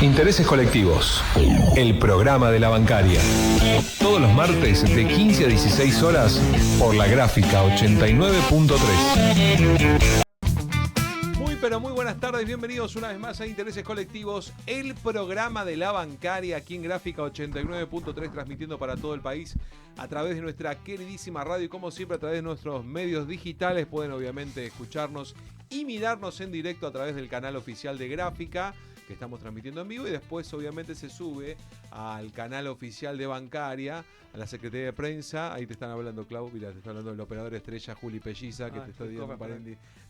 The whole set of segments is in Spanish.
Intereses colectivos. El programa de la bancaria. Todos los martes de 15 a 16 horas por la Gráfica 89.3. Pero muy buenas tardes, bienvenidos una vez más a Intereses Colectivos, el programa de la bancaria aquí en Gráfica 89.3, transmitiendo para todo el país a través de nuestra queridísima radio y como siempre a través de nuestros medios digitales. Pueden obviamente escucharnos y mirarnos en directo a través del canal oficial de Gráfica, que estamos transmitiendo en vivo, y después obviamente se sube al canal oficial de Bancaria, a la Secretaría de Prensa. Ahí te están hablando, Clau, mira, te está hablando el operador estrella Juli Pelliza, que te estoy diciendo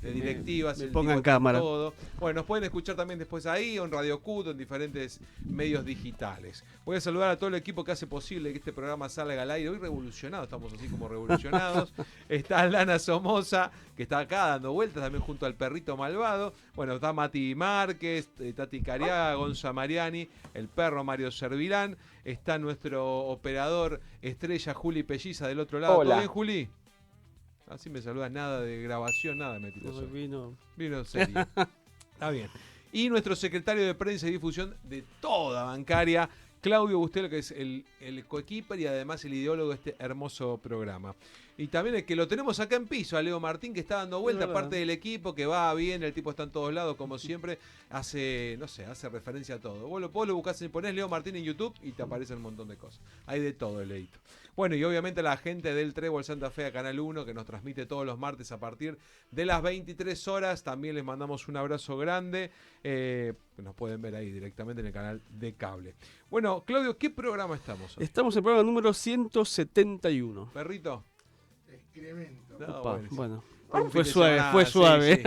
de directivas, me pongan cámara. Todo. Bueno, nos pueden escuchar también después ahí, o en Radio Cut, o en diferentes medios digitales. Voy a saludar a todo el equipo que hace posible que este programa salga al aire. Hoy revolucionado, estamos así como revolucionados. Está Lana Somoza, que está acá dando vueltas también junto al perrito malvado. Bueno, está Mati Márquez, Tati Cariaga, Gonza Mariani, el perro Mario Servilán. Está nuestro operador estrella Juli Pelliza del otro lado. Hola. ¿Todo bien, Juli? Así me saludas, nada de grabación, nada metiroso. Vino serio. Está bien. Y nuestro secretario de Prensa y Difusión de toda Bancaria, Claudio Bustelo, que es el coequiper y además el ideólogo de este hermoso programa. Y también el que lo tenemos acá en piso, a Leo Martín, que está dando vuelta, parte del equipo, que va bien, el tipo está en todos lados, como siempre, hace referencia a todo. Vos lo buscás, ponés Leo Martín en YouTube y te aparecen un montón de cosas. Hay de todo, Leito. Bueno, y obviamente la gente del Trébol Santa Fe a Canal 1, que nos transmite todos los martes a partir de las 23 horas. También les mandamos un abrazo grande. Nos pueden ver ahí directamente en el canal de cable. Bueno, Claudio, ¿qué programa estamos hoy? Estamos en el programa número 171. ¿Perrito? Excremento. No, Opa, bueno. Un Fue fin de suave, semana, fue suave. sí.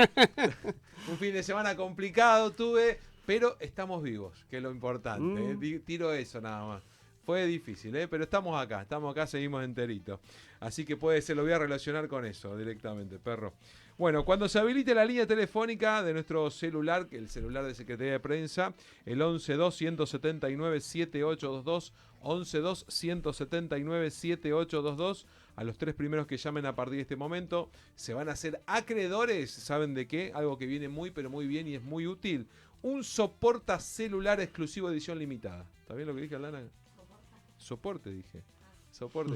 Un fin de semana complicado tuve, pero estamos vivos, que es lo importante. Tiro eso nada más. Fue difícil, pero estamos acá, seguimos enteritos. Así que puede ser, lo voy a relacionar con eso directamente, perro. Bueno, cuando se habilite la línea telefónica de nuestro celular, que el celular de Secretaría de Prensa, el 112-179-7822, 112-179-7822, a los tres primeros que llamen a partir de este momento, se van a hacer acreedores, ¿saben de qué? Algo que viene muy, pero muy bien y es muy útil. Un soporta celular exclusivo edición limitada. ¿Está bien lo que dije, Alana? Soporte, dije. Soporte.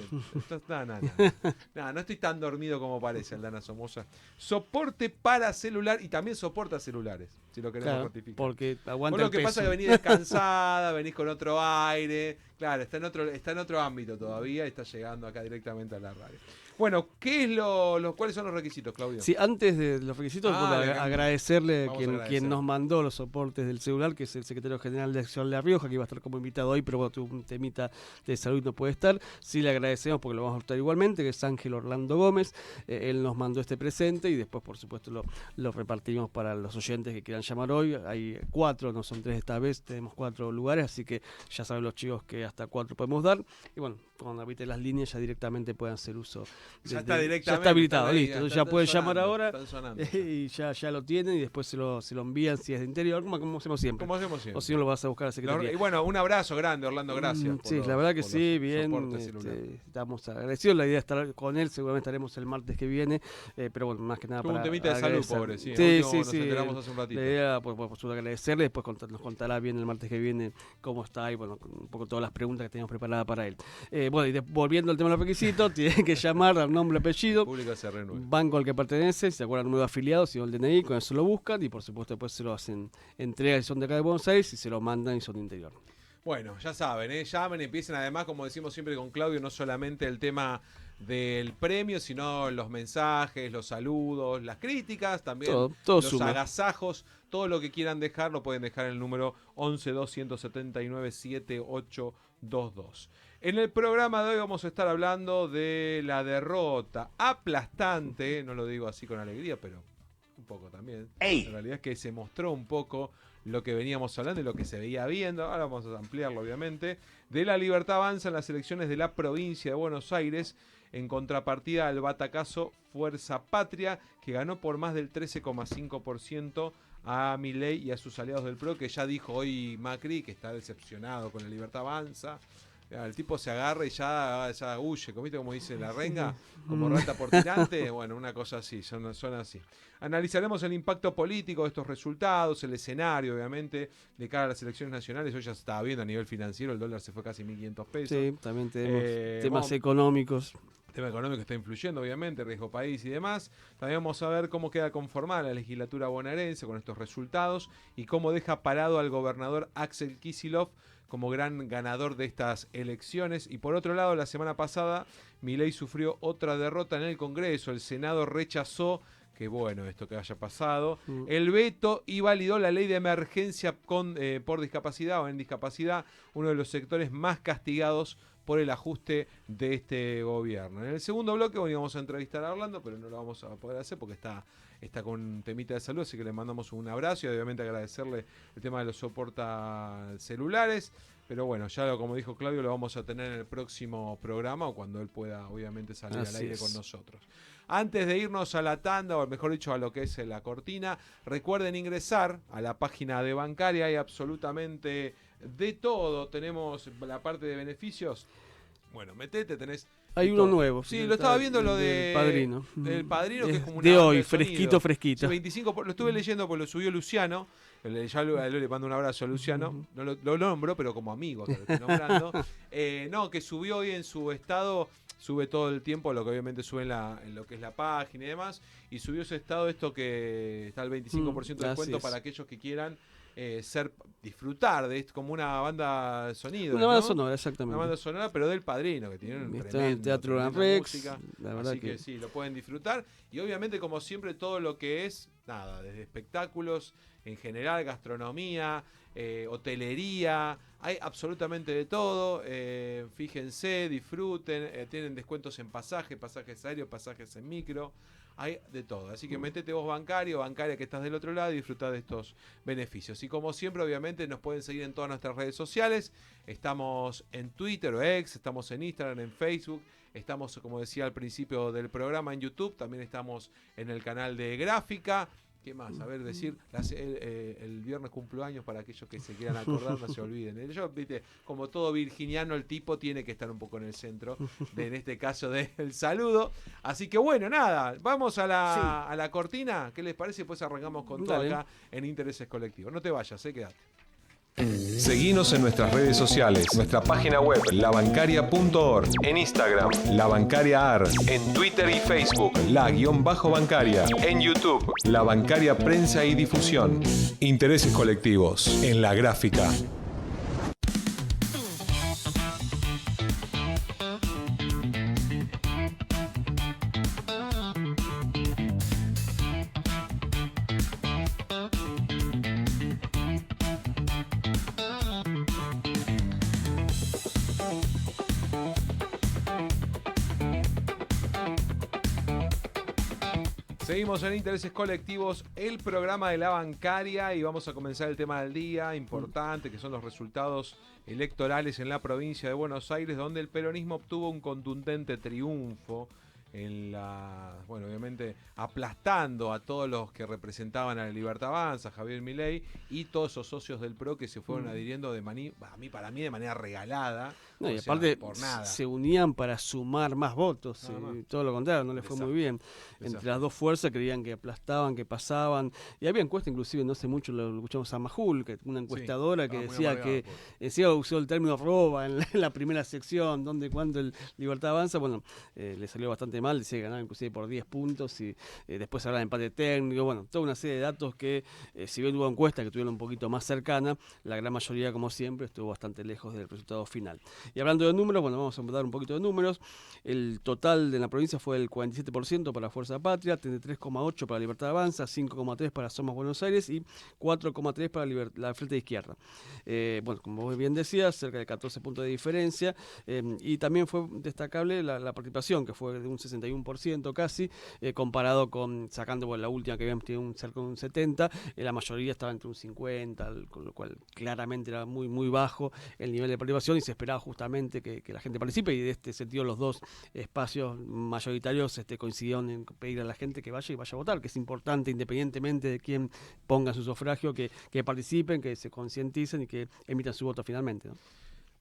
No estoy tan dormido como parece, Aldana Somoza. Soporte para celular y también soporta celulares, si lo queremos ratificar. Porque aguanta lo el que peso. pasa es que venís descansada, venís con otro aire. Claro, está en otro ámbito todavía y está llegando acá directamente a la radio. Bueno, ¿cuáles son los requisitos, Claudio? Sí, antes de los requisitos, agradecerle a quien nos mandó los soportes del celular, que es el secretario general de Acción La Rioja, que iba a estar como invitado hoy, pero bueno, tuvo un temita de salud y no puede estar. Sí, le agradecemos porque lo vamos a votar igualmente, que es Ángel Orlando Gómez. Él nos mandó este presente y después, por supuesto, lo repartimos para los oyentes que quieran llamar hoy. Hay 4, no son 3 esta vez, tenemos 4 lugares, así que ya saben los chicos que hasta 4 podemos dar. Y bueno, cuando habite las líneas ya directamente pueden hacer uso. Ya está directamente. Ya está habilitado, ahí, listo. Ya pueden llamar ahora sonando. Y ya lo tienen y después se lo envían si es de interior, como hacemos siempre. O si no lo vas a buscar a la secretaría. Y bueno, un abrazo grande, Orlando, gracias. Sí, la verdad que sí, bien. Estamos agradecidos. La idea es estar con él, seguramente estaremos el martes que viene. Pero bueno, más que nada para. Un temita de salud, pobre, sí. Sí. Nos enteramos hace un ratito. La idea, por agradecerle, después nos contará bien el martes que viene cómo está y bueno, un poco todas las preguntas que teníamos preparadas para él. Bueno, y volviendo al tema de los requisitos, tiene que llamar al nombre, apellido, banco al que pertenece, si se acuerdan, nuevo afiliado, si no el DNI, con eso lo buscan y por supuesto después se lo hacen entrega si son de acá de Buenos Aires y se lo mandan y son de interior. Bueno, ya saben, llamen, empiecen además, como decimos siempre con Claudio, no solamente el tema del premio, sino los mensajes, los saludos, las críticas, también todo los agasajos, todo lo que quieran dejar, lo pueden dejar en el número 112-179-7822. En el programa de hoy vamos a estar hablando de la derrota aplastante, no lo digo así con alegría, pero un poco también. La realidad es que se mostró un poco lo que veníamos hablando y lo que se veía viendo, ahora vamos a ampliarlo obviamente, de la Libertad Avanza en las elecciones de la provincia de Buenos Aires, en contrapartida al batacazo Fuerza Patria, que ganó por más del 13,5% a Milei y a sus aliados del PRO, que ya dijo hoy Macri que está decepcionado con la Libertad Avanza. El tipo se agarra y ya huye, ¿viste como dice la renga? Como rata por tirante. Bueno, una cosa así, son así. Analizaremos el impacto político de estos resultados, el escenario, obviamente, de cara a las elecciones nacionales. Hoy ya se estaba viendo a nivel financiero, el dólar se fue casi 1.500 pesos. Sí, también tenemos temas económicos. El tema económico está influyendo, obviamente, riesgo país y demás. También vamos a ver cómo queda conformada la legislatura bonaerense con estos resultados y cómo deja parado al gobernador Axel Kicillof como gran ganador de estas elecciones. Y por otro lado, la semana pasada, Milei sufrió otra derrota en el Congreso. El Senado rechazó, que bueno esto que haya pasado, el veto y validó la ley de emergencia por discapacidad o en discapacidad, uno de los sectores más castigados por el ajuste de este gobierno. En el segundo bloque íbamos a entrevistar a Orlando, pero no lo vamos a poder hacer porque está con un temita de salud, así que le mandamos un abrazo y obviamente agradecerle el tema de los soportacelulares. Pero bueno, ya como dijo Claudio, lo vamos a tener en el próximo programa o cuando él pueda obviamente salir al aire con nosotros. Antes de irnos a la tanda, o mejor dicho a lo que es la cortina, recuerden ingresar a la página de Bancaria, hay absolutamente de todo. Tenemos la parte de beneficios. Bueno, metete, tenés... Hay uno nuevo. Sí, lo estaba viendo lo del Padrino. Del Padrino, que es como una de hoy, de fresquito. Sí, 25, lo estuve leyendo porque lo subió Luciano. Ya le mando un abrazo a Luciano. No lo nombro, pero como amigo que lo estoy nombrando. Que subió hoy en su estado, sube todo el tiempo, lo que obviamente sube en lo que es la página y demás. Y subió ese estado, esto que está al 25% de descuento para aquellos que quieran disfrutar de esto, como una banda de sonido. Una banda sonora, exactamente. Una banda sonora, pero del Padrino, que tiene un tremendo Teatro Gran Rex, música. La verdad así que sí, lo pueden disfrutar. Y obviamente, como siempre, todo lo que es, desde espectáculos, en general, gastronomía, hotelería, hay absolutamente de todo. Fíjense, disfruten, tienen descuentos en pasajes aéreos, pasajes en micro. Hay de todo, así que métete vos bancaria que estás del otro lado y disfrutá de estos beneficios. Y como siempre, obviamente, nos pueden seguir en todas nuestras redes sociales. Estamos en Twitter o X, estamos en Instagram, en Facebook, estamos, como decía al principio del programa, en YouTube, también estamos en el canal de Gráfica. ¿Qué más? A ver, decir, el viernes cumplo años para aquellos que se quieran acordar, no se olviden. Yo, viste, como todo virginiano, el tipo tiene que estar un poco en el centro, en este caso del saludo. Así que bueno, vamos a la cortina. ¿Qué les parece? Pues arrancamos con todo acá en Intereses Colectivos. No te vayas, quédate. Seguinos en nuestras redes sociales, nuestra página web labancaria.org, en Instagram, La Bancaria AR, en Twitter y Facebook, La_Bancaria, en YouTube, La Bancaria Prensa y Difusión. Intereses colectivos, en la gráfica. Seguimos en Intereses Colectivos, el programa de La Bancaria, y vamos a comenzar el tema del día, importante, que son los resultados electorales en la provincia de Buenos Aires, donde el peronismo obtuvo un contundente triunfo obviamente aplastando a todos los que representaban a la Libertad Avanza, Javier Milei, y todos esos socios del PRO que se fueron adhiriendo para mí de manera regalada. No, y aparte por nada. Se unían para sumar más votos, todo lo contrario, no les fue muy bien. Entre las dos fuerzas creían que aplastaban, que pasaban, y había encuestas, inclusive no hace mucho lo escuchamos a Majul, que una encuestadora que decía que usó el término roba en la primera sección, donde cuando el Libertad Avanza, le salió bastante mal, decía que ganaba inclusive por 10 puntos y después hablaba de empate técnico, toda una serie de datos que si bien hubo encuestas que estuvieron un poquito más cercana, la gran mayoría, como siempre, estuvo bastante lejos del resultado final. Y hablando de números, vamos a dar un poquito de números. El total de la provincia fue el 47% para Fuerza Patria, 33,8% para Libertad Avanza, 5,3% para Somos Buenos Aires y 4,3% para la Frente de Izquierda. Como vos bien decías, cerca de 14 puntos de diferencia, y también fue destacable la participación, que fue de un 61% casi, comparado con, sacando la última que habíamos tenido cerca de un 70%, la mayoría estaba entre un 50%, con lo cual claramente era muy, muy bajo el nivel de participación y se esperaba justamente que la gente participe, y de este sentido los dos espacios mayoritarios coincidieron en pedir a la gente que vaya a votar, que es importante independientemente de quién ponga su sufragio, que participen, que se concienticen y que emitan su voto finalmente, ¿no?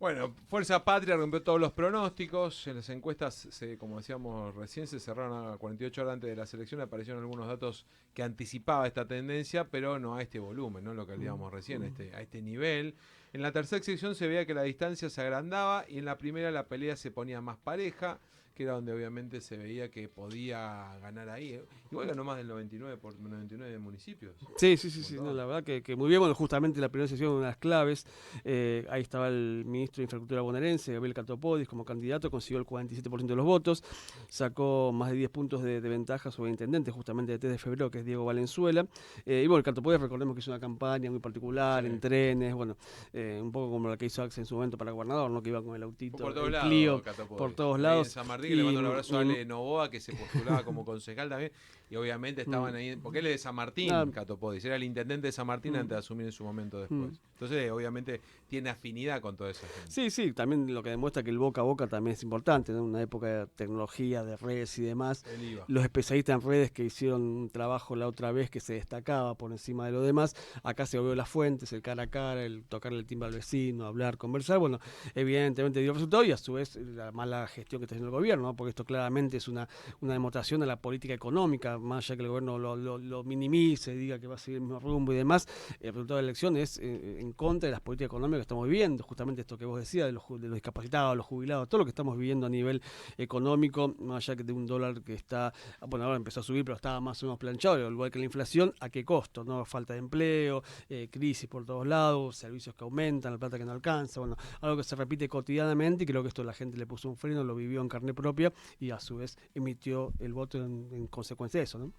Bueno, Fuerza Patria rompió todos los pronósticos. En las encuestas, como decíamos recién, se cerraron a 48 horas antes de la selección. Aparecieron algunos datos que anticipaba esta tendencia, pero no a este volumen, no lo que hablábamos recién, a este nivel. En la tercera sección se veía que la distancia se agrandaba y en la primera la pelea se ponía más pareja, que era donde obviamente se veía que podía ganar ahí. Igual ganó más del 99 municipios. Sí, no, la verdad que muy bien. Bueno, justamente la primera sesión, una de las claves, ahí estaba el ministro de Infraestructura bonaerense, Gabriel Catopodis, como candidato, consiguió el 47% de los votos, sacó más de 10 puntos de ventaja sobre el intendente, justamente de 3 de febrero, que es Diego Valenzuela. Y bueno, el Catopodis, recordemos que hizo una campaña muy particular, en trenes, bueno, un poco como la que hizo Axel en su momento para gobernador, ¿no? Que iba con el autito, por todos el lados, Clio, Catopodis. por todos lados. San Martín, que le mando un abrazo a Ale Novoa, que se postulaba como concejal también, y obviamente estaban ahí, porque él es de San Martín, Catopodis, era el intendente de San Martín antes de asumir en su momento después. Entonces, obviamente, tiene afinidad con toda esa gente. Sí, también lo que demuestra que el boca a boca también es importante, ¿no? En una época de tecnología, de redes y demás. Los especialistas en redes que hicieron un trabajo la otra vez que se destacaba por encima de lo demás, acá se volvió las fuentes, el cara a cara, el tocarle el timbre al vecino, hablar, conversar, bueno, evidentemente dio resultado y a su vez la mala gestión que está haciendo el gobierno, ¿no? Porque esto claramente es una demostración de la política económica, más allá que el gobierno lo minimice, diga que va a seguir el mismo rumbo y demás, el resultado de la elección es en contra de las políticas económicas que estamos viviendo, justamente esto que vos decías, de los discapacitados, los jubilados, todo lo que estamos viviendo a nivel económico, más allá que de un dólar que está, bueno, ahora empezó a subir, pero estaba más o menos planchado, igual que la inflación, ¿a qué costo? ¿No? Falta de empleo, crisis por todos lados, servicios que aumentan, la plata que no alcanza, bueno, algo que se repite cotidianamente y creo que esto la gente le puso un freno, lo vivió en carne propia y a su vez emitió el voto en consecuencia de eso, ¿no?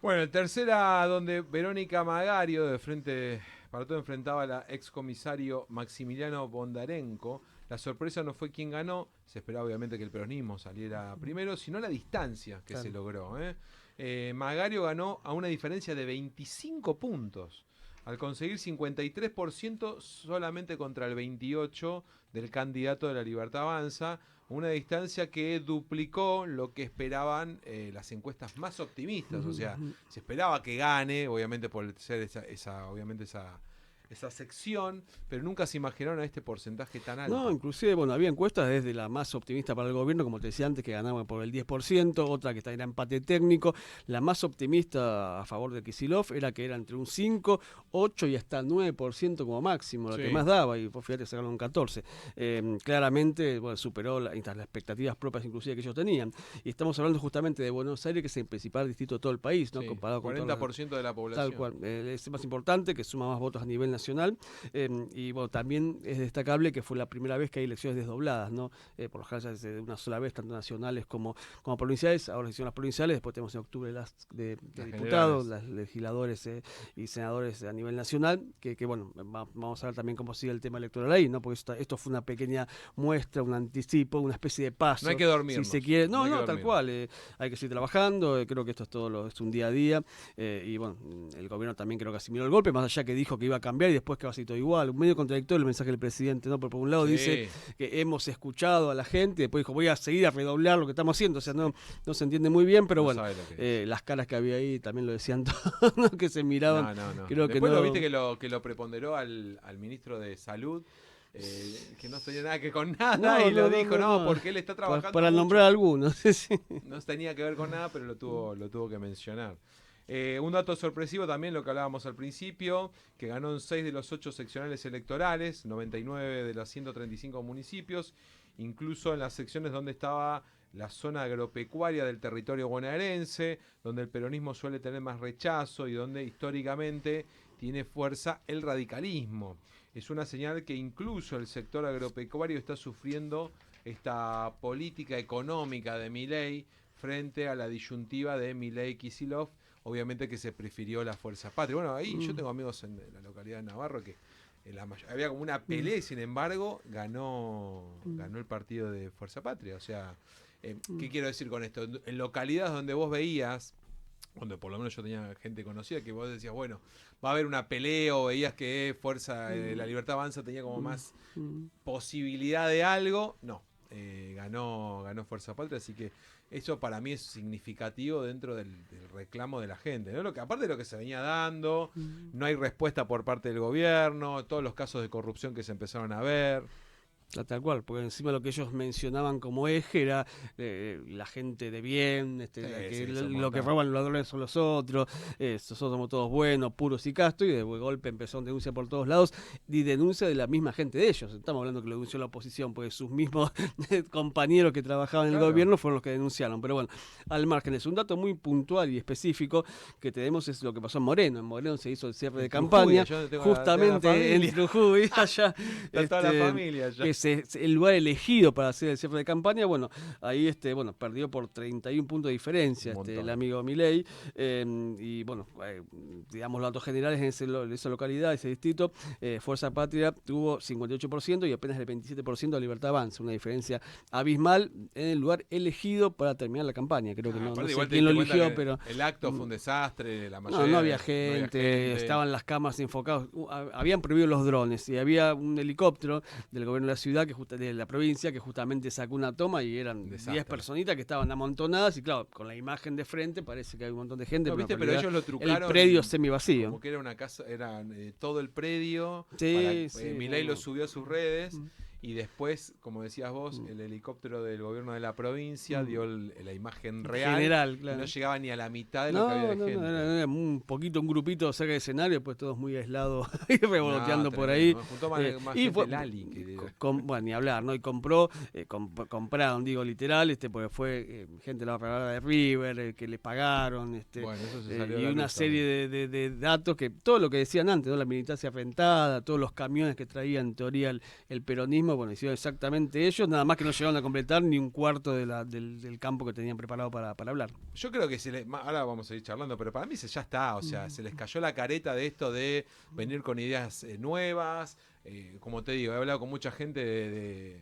Bueno, el tercera donde Verónica Magario de Frente para Todo enfrentaba a la excomisario Maximiliano Bondarenko. La sorpresa no fue quién ganó, se esperaba obviamente que el peronismo saliera primero, sino la distancia que se logró. Magario ganó a una diferencia de 25 puntos, al conseguir 53% solamente contra el 28% del candidato de la Libertad Avanza, una distancia que duplicó lo que esperaban las encuestas más optimistas. O sea, se esperaba que gane, obviamente por ser esa sección, pero nunca se imaginaron a este porcentaje tan alto. No, inclusive, bueno, había encuestas desde la más optimista para el gobierno, como te decía antes, que ganaban por el 10%, otra que está en empate técnico. La más optimista a favor de Kicillof era que era entre un 5, 8 y hasta 9% como máximo, lo que más daba, y por fíjate, sacaron un 14%. Claramente, bueno, superó las expectativas propias inclusive que ellos tenían. Y estamos hablando justamente de Buenos Aires, que es el principal distrito de todo el país, ¿no? Comparado con 40% de la población. Tal cual. Es más importante, que suma más votos a nivel nacional. Y bueno, también es destacable que fue la primera vez que hay elecciones desdobladas, ¿no? Por lo general es de una sola vez, tanto nacionales como provinciales. Ahora se hicieron las provinciales, después tenemos en octubre las de diputados, las legisladores y senadores a nivel nacional, que bueno, vamos a ver también cómo sigue el tema electoral ahí, ¿no? Porque esto fue una pequeña muestra, un anticipo, una especie de paso. No hay que dormirnos. Si se quiere, no, tal cual. Hay que seguir trabajando, creo que esto es todo es un día a día. Y bueno, el gobierno también creo que asimiló el golpe, más allá que dijo que iba a cambiar y después que va a ser todo igual. Un medio contradictorio el mensaje del presidente, ¿no? Por un lado dice que hemos escuchado a la gente, y después dijo voy a seguir a redoblar lo que estamos haciendo. O sea, no se entiende muy bien, pero bueno, las caras que había ahí también lo decían todos, ¿no? Que se miraban. No. Creo después que lo viste que lo preponderó al ministro de Salud. Que no tenía nada que ver con nada y lo dijo, porque él está trabajando para nombrar a algunos. No tenía que ver con nada, pero lo tuvo que mencionar. Un dato sorpresivo también, lo que hablábamos al principio, que ganó en 6 de los 8 seccionales electorales, 99 de los 135 municipios, incluso en las secciones donde estaba la zona agropecuaria del territorio bonaerense, donde el peronismo suele tener más rechazo y donde históricamente tiene fuerza el radicalismo. Es una señal que incluso el sector agropecuario está sufriendo esta política económica de Milei frente a la disyuntiva de Milei-Kicillof, obviamente que se prefirió la Fuerza Patria. Bueno, ahí yo tengo amigos en la localidad de Navarro que había como una pelea y sin embargo ganó el partido de Fuerza Patria. O sea, ¿qué quiero decir con esto? En localidades donde vos veías, donde por lo menos yo tenía gente conocida, que vos decías, bueno, va a haber una pelea, o veías que Fuerza la Libertad Avanza tenía como más posibilidad de algo, no. ganó Fuerza Patria, así que eso para mí es significativo dentro del reclamo de la gente, ¿no? Aparte de lo que se venía dando, no hay respuesta por parte del gobierno, todos los casos de corrupción que se empezaron a ver. Tal cual, porque encima lo que ellos mencionaban como eje era la gente de bien, lo que roban los ladrones son los otros, nosotros somos todos buenos, puros y castos, y de golpe empezó a denuncia por todos lados, y denuncia de la misma gente de ellos. Estamos hablando que lo denunció la oposición, porque sus mismos compañeros que trabajaban en el gobierno fueron los que denunciaron. Pero bueno, al margen, es un dato muy puntual y específico que tenemos, es lo que pasó en Moreno. En Moreno se hizo el cierre de campaña, justamente en Jujuy, allá. Toda la familia allá. El lugar elegido para hacer el cierre de campaña, bueno, ahí perdió por 31 puntos de diferencia el amigo Milei, y bueno, digamos los datos generales en esa localidad, ese distrito, Fuerza Patria tuvo 58% y apenas el 27% de Libertad Avanza, una diferencia abismal en el lugar elegido para terminar la campaña. Creo que no sé quién lo eligió, pero el acto fue un desastre, la mayoría no había gente, estaban las cámaras enfocadas, habían prohibido los drones y había un helicóptero del gobierno de la ciudad, de la provincia, que justamente sacó una toma y eran 10 personitas que estaban amontonadas y claro, con la imagen de frente parece que hay un montón de gente, pero ellos lo trucaron, el predio semivacío. Como que era una casa, era todo el predio, Milei lo subió a sus redes. Y después, como decías vos, el helicóptero del gobierno de la provincia dio la imagen real. General, claro. No llegaba ni a la mitad de lo que había de gente. Era un grupito cerca del escenario, pues todos muy aislados y revoloteando por ahí. Juntó más gente Lali. Bueno, ni hablar, ¿no? Y compraron, digo, literal, porque fue gente de la operadora de River, que le pagaron, bueno, eso se salió y una serie de datos que, todo lo que decían antes, ¿no? La militancia afrentada, todos los camiones que traían en teoría el peronismo, bueno, hicieron exactamente ellos, nada más que no llegaron a completar ni un cuarto del campo que tenían preparado para hablar. Yo creo que ahora vamos a ir charlando, pero para mí ya está, o sea, se les cayó la careta de esto de venir con ideas nuevas, como te digo, he hablado con mucha gente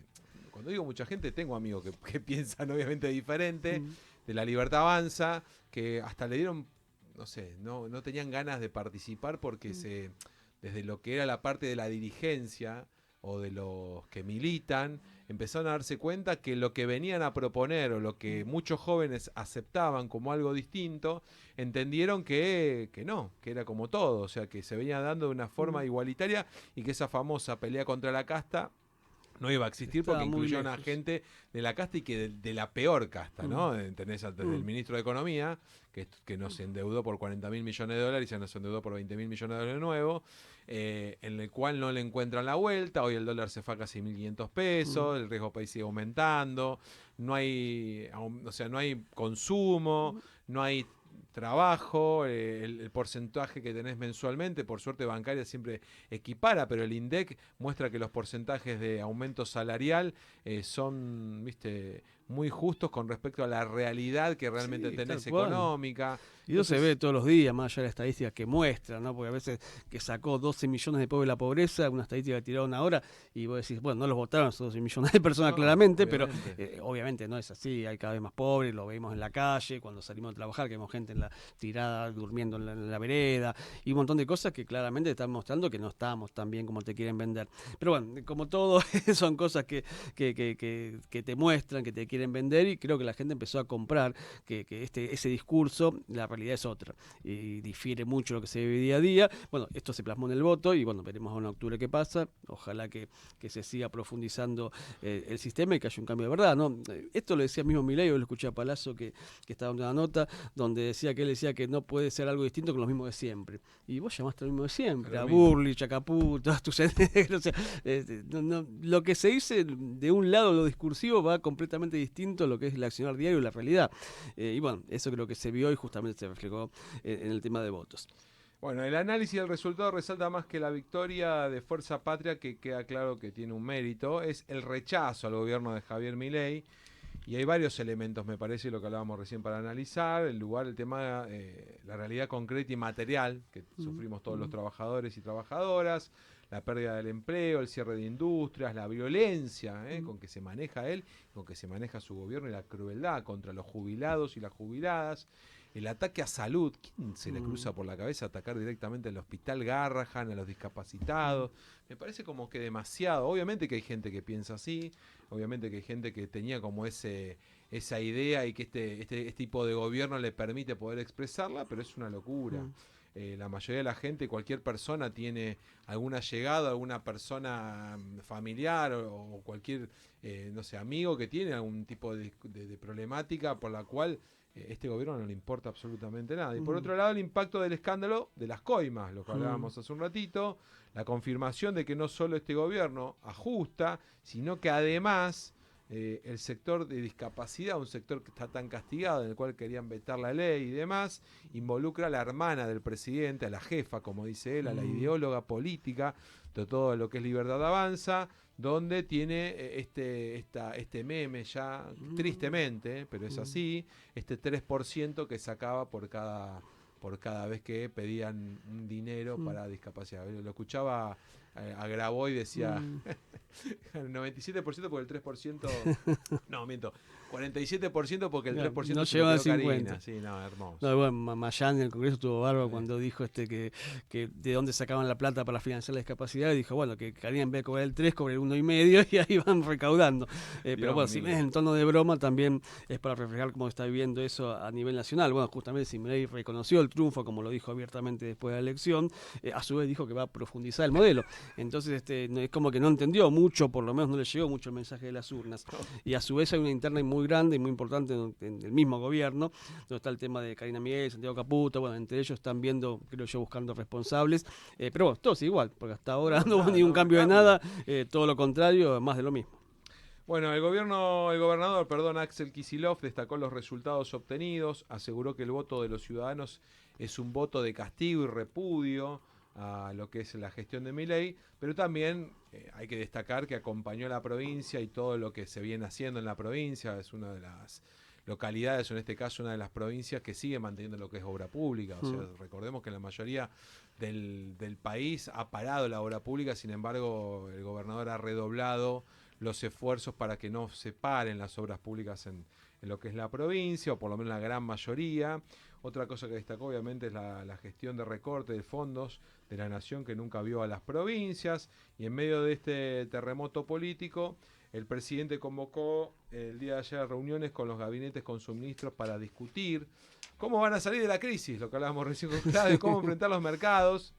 cuando digo mucha gente, tengo amigos que piensan obviamente diferente, de la Libertad Avanza, que hasta le dieron, no sé, no tenían ganas de participar porque desde lo que era la parte de la dirigencia o de los que militan, empezaron a darse cuenta que lo que venían a proponer o lo que muchos jóvenes aceptaban como algo distinto, entendieron que no, que era como todo, o sea, que se venía dando de una forma igualitaria y que esa famosa pelea contra la casta no iba a existir porque incluyó a una gente de la casta y que de la peor casta, ¿no? Tenés desde el ministro de Economía, que nos endeudó por $40.000 millones y ya nos endeudó por $20.000 millones de nuevo, en el cual no le encuentran la vuelta. Hoy el dólar se fue a casi 1.500 pesos, el riesgo país sigue aumentando, no hay consumo, no hay trabajo, el porcentaje que tenés mensualmente, por suerte bancaria siempre equipara, pero el INDEC muestra que los porcentajes de aumento salarial son, muy justos con respecto a la realidad que realmente tenés económica. Y eso se ve todos los días, más allá de la estadística que muestra, ¿no? Porque a veces que sacó 12 millones de pobres de la pobreza, una estadística que tiraron ahora, y vos decís, bueno, no los votaron esos 12 millones de personas claramente, obviamente. Pero obviamente no es así, hay cada vez más pobres, lo vemos en la calle, cuando salimos a trabajar, que vemos gente en la tirada, durmiendo en la vereda, y un montón de cosas que claramente están mostrando que no estamos tan bien como te quieren vender. Pero bueno, como todo, son cosas que te muestran, que te quieren vender, y creo que la gente empezó a comprar que ese discurso, la realidad es otra, y difiere mucho lo que se vive día a día. Bueno, esto se plasmó en el voto, y bueno, veremos en octubre qué pasa. Ojalá que se siga profundizando el sistema y que haya un cambio de verdad, ¿no? Esto lo decía mismo Milei, yo lo escuché a Palazzo que estaba en una nota donde decía que él decía que no puede ser algo distinto con los mismos de siempre. Y vos llamaste a lo mismo de siempre, a Burlich, a Caputo, a Tucent, o sea, lo que se dice de un lado, lo discursivo, va completamente distinto a lo que es el accionar diario y la realidad. Y bueno, eso creo que se vio y justamente se reflejó en el tema de votos. Bueno, el análisis del resultado resalta más que la victoria de Fuerza Patria, que queda claro que tiene un mérito, es el rechazo al gobierno de Javier Milei. Y hay varios elementos, me parece, lo que hablábamos recién para analizar, el tema, la realidad concreta y material que sufrimos todos los trabajadores y trabajadoras, la pérdida del empleo, el cierre de industrias, la violencia con que se maneja él, con que se maneja su gobierno y la crueldad contra los jubilados y las jubiladas. el ataque a salud. ¿Quién se le cruza por la cabeza atacar directamente al Hospital Garrahan, a los discapacitados? Me parece como que demasiado. Obviamente que hay gente que piensa así, obviamente que hay gente que tenía como esa idea y que este tipo de gobierno le permite poder expresarla, pero es una locura. La mayoría de la gente, cualquier persona tiene alguna llegada, alguna persona familiar o cualquier, no sé, amigo que tiene algún tipo de problemática por la cual este gobierno no le importa absolutamente nada. Y por otro lado, el impacto del escándalo de las coimas, lo que hablábamos hace un ratito, la confirmación de que no solo este gobierno ajusta, sino que además el sector de discapacidad, un sector que está tan castigado, en el cual querían vetar la ley y demás, involucra a la hermana del presidente, a la jefa, como dice él, a la ideóloga política de todo lo que es Libertad Avanza, donde tiene este meme ya, tristemente, pero es así, este 3% que sacaba por cada vez que pedían un dinero para discapacidad. Lo escuchaba a Graboy, decía el 97% porque el 3%, no, miento, 47% porque el 3% no se llegó lo a quedó 50. Karina. Sí, no, hermoso. No, bueno, Mayán en el Congreso estuvo bárbaro cuando dijo que de dónde sacaban la plata para financiar la discapacidad, y dijo, bueno, que Karina en vez de cobrar el 3, cobre el 1,5 y ahí van recaudando. Pero bueno, si ves en tono de broma, también es para reflejar cómo está viviendo eso a nivel nacional. Bueno, justamente Milei reconoció el triunfo, como lo dijo abiertamente después de la elección, a su vez dijo que va a profundizar el modelo. Entonces es como que no entendió mucho, por lo menos no le llegó mucho el mensaje de las urnas. Y a su vez hay una interna muy grande y muy importante en el mismo gobierno, donde está el tema de Karina Miguel, Santiago Caputo. Bueno, entre ellos están viendo, creo yo, buscando responsables, pero bueno, todos igual, porque hasta ahora no hubo ningún cambio de nada, todo lo contrario, más de lo mismo. Bueno, el gobernador, Axel Kicillof, destacó los resultados obtenidos, aseguró que el voto de los ciudadanos es un voto de castigo y repudio a lo que es la gestión de Milei, pero también hay que destacar que acompañó a la provincia y todo lo que se viene haciendo en la provincia. Es una de las localidades, o en este caso una de las provincias que sigue manteniendo lo que es obra pública. O sea, recordemos que la mayoría del país ha parado la obra pública, sin embargo el gobernador ha redoblado los esfuerzos para que no se paren las obras públicas en lo que es la provincia, o por lo menos la gran mayoría. Otra cosa que destacó obviamente es la gestión de recorte de fondos de la nación, que nunca vio a las provincias, y en medio de este terremoto político el presidente convocó el día de ayer reuniones con los gabinetes con suministros para discutir cómo van a salir de la crisis, lo que hablábamos recién con Claudio, cómo enfrentar los mercados,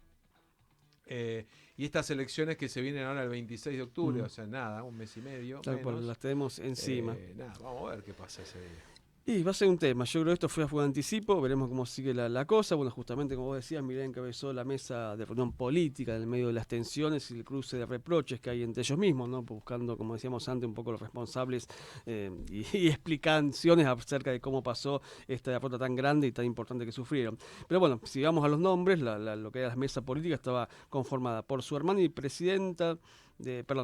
y estas elecciones que se vienen ahora el 26 de octubre, o sea, nada, un mes y medio. Pues las tenemos encima. Vamos a ver qué pasa ese día. Y va a ser un tema. Yo creo que esto fue de anticipo, veremos cómo sigue la cosa. Bueno, justamente como vos decías, Milei encabezó la mesa de reunión política en el medio de las tensiones y el cruce de reproches que hay entre ellos mismos, ¿no? Buscando, como decíamos antes, un poco los responsables y explicaciones acerca de cómo pasó esta derrota tan grande y tan importante que sufrieron. Pero bueno, si vamos a los nombres, lo que era la mesa política estaba conformada por su hermana y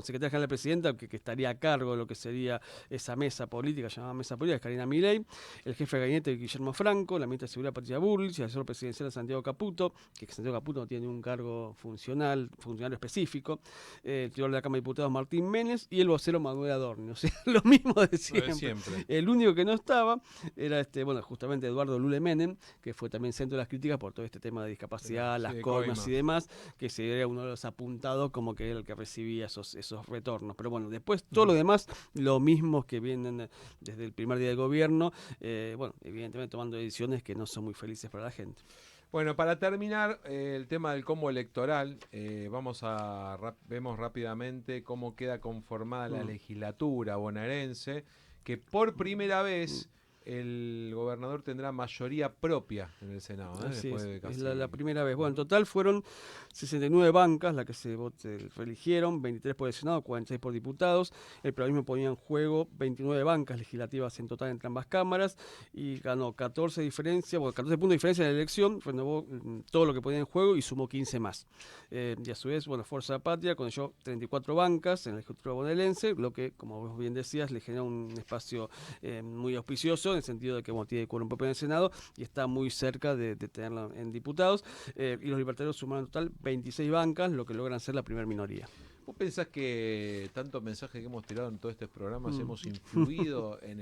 secretaria general de presidenta, que estaría a cargo de lo que sería esa mesa política, llamada mesa política, es Karina Milei, el jefe de gabinete Guillermo Franco, la ministra de Seguridad Patricia Bullrich, el asesor presidencial Santiago Caputo, que Santiago Caputo no tiene un cargo funcionario específico, el titular de la Cámara de Diputados Martín Menes y el vocero Manuel Adorni. O sea, lo mismo de siempre. El único que no estaba era justamente Eduardo Lule Menem, que fue también centro de las críticas por todo este tema de discapacidad, las coimas y demás, que era uno de los apuntados como que era el que recibía esos retornos. Pero bueno, después todo lo demás, lo mismo que vienen desde el primer día del gobierno, evidentemente tomando decisiones que no son muy felices para la gente. Bueno, para terminar el tema del combo electoral, vemos rápidamente cómo queda conformada la legislatura bonaerense, que por primera vez el gobernador tendrá mayoría propia en el Senado. Así después es, de casi... es la primera vez. Bueno, en total fueron 69 bancas las que se reeligieron, 23 por el Senado, 46 por diputados. El peronismo ponía en juego 29 bancas legislativas en total entre ambas cámaras y ganó 14 puntos de diferencia en la elección, renovó todo lo que ponía en juego y sumó 15 más. Y a su vez, Fuerza Patria consiguió 34 bancas en la legislatura bonaerense, lo que, como vos bien decías, le generó un espacio muy auspicioso, en el sentido de que tiene quórum propio en el Senado y está muy cerca de tenerla en diputados, y los libertarios sumaron en total 26 bancas, lo que logran ser la primera minoría. ¿Vos pensás que tantos mensajes que hemos tirado en todos estos programas hemos influido en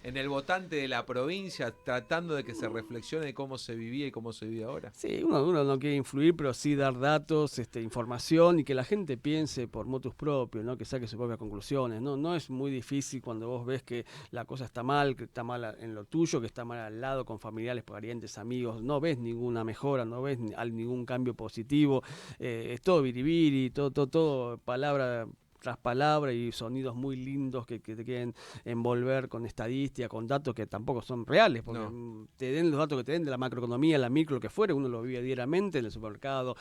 en el votante de la provincia, tratando de que se reflexione de cómo se vivía y cómo se vive ahora? Sí, uno no quiere influir, pero sí dar datos, información y que la gente piense por motus propios, ¿no? Que saque sus propias conclusiones. No es muy difícil cuando vos ves que la cosa está mal, que está mal en lo tuyo, que está mal al lado con familiares, parientes, amigos. No ves ninguna mejora, no ves ningún cambio positivo. Es todo biribiri, todo palabra tras palabra y sonidos muy lindos que te quieren envolver con estadística, con datos que tampoco son reales, porque te den los datos que te den de la macroeconomía, la micro, lo que fuere, uno lo vive diariamente en el supermercado,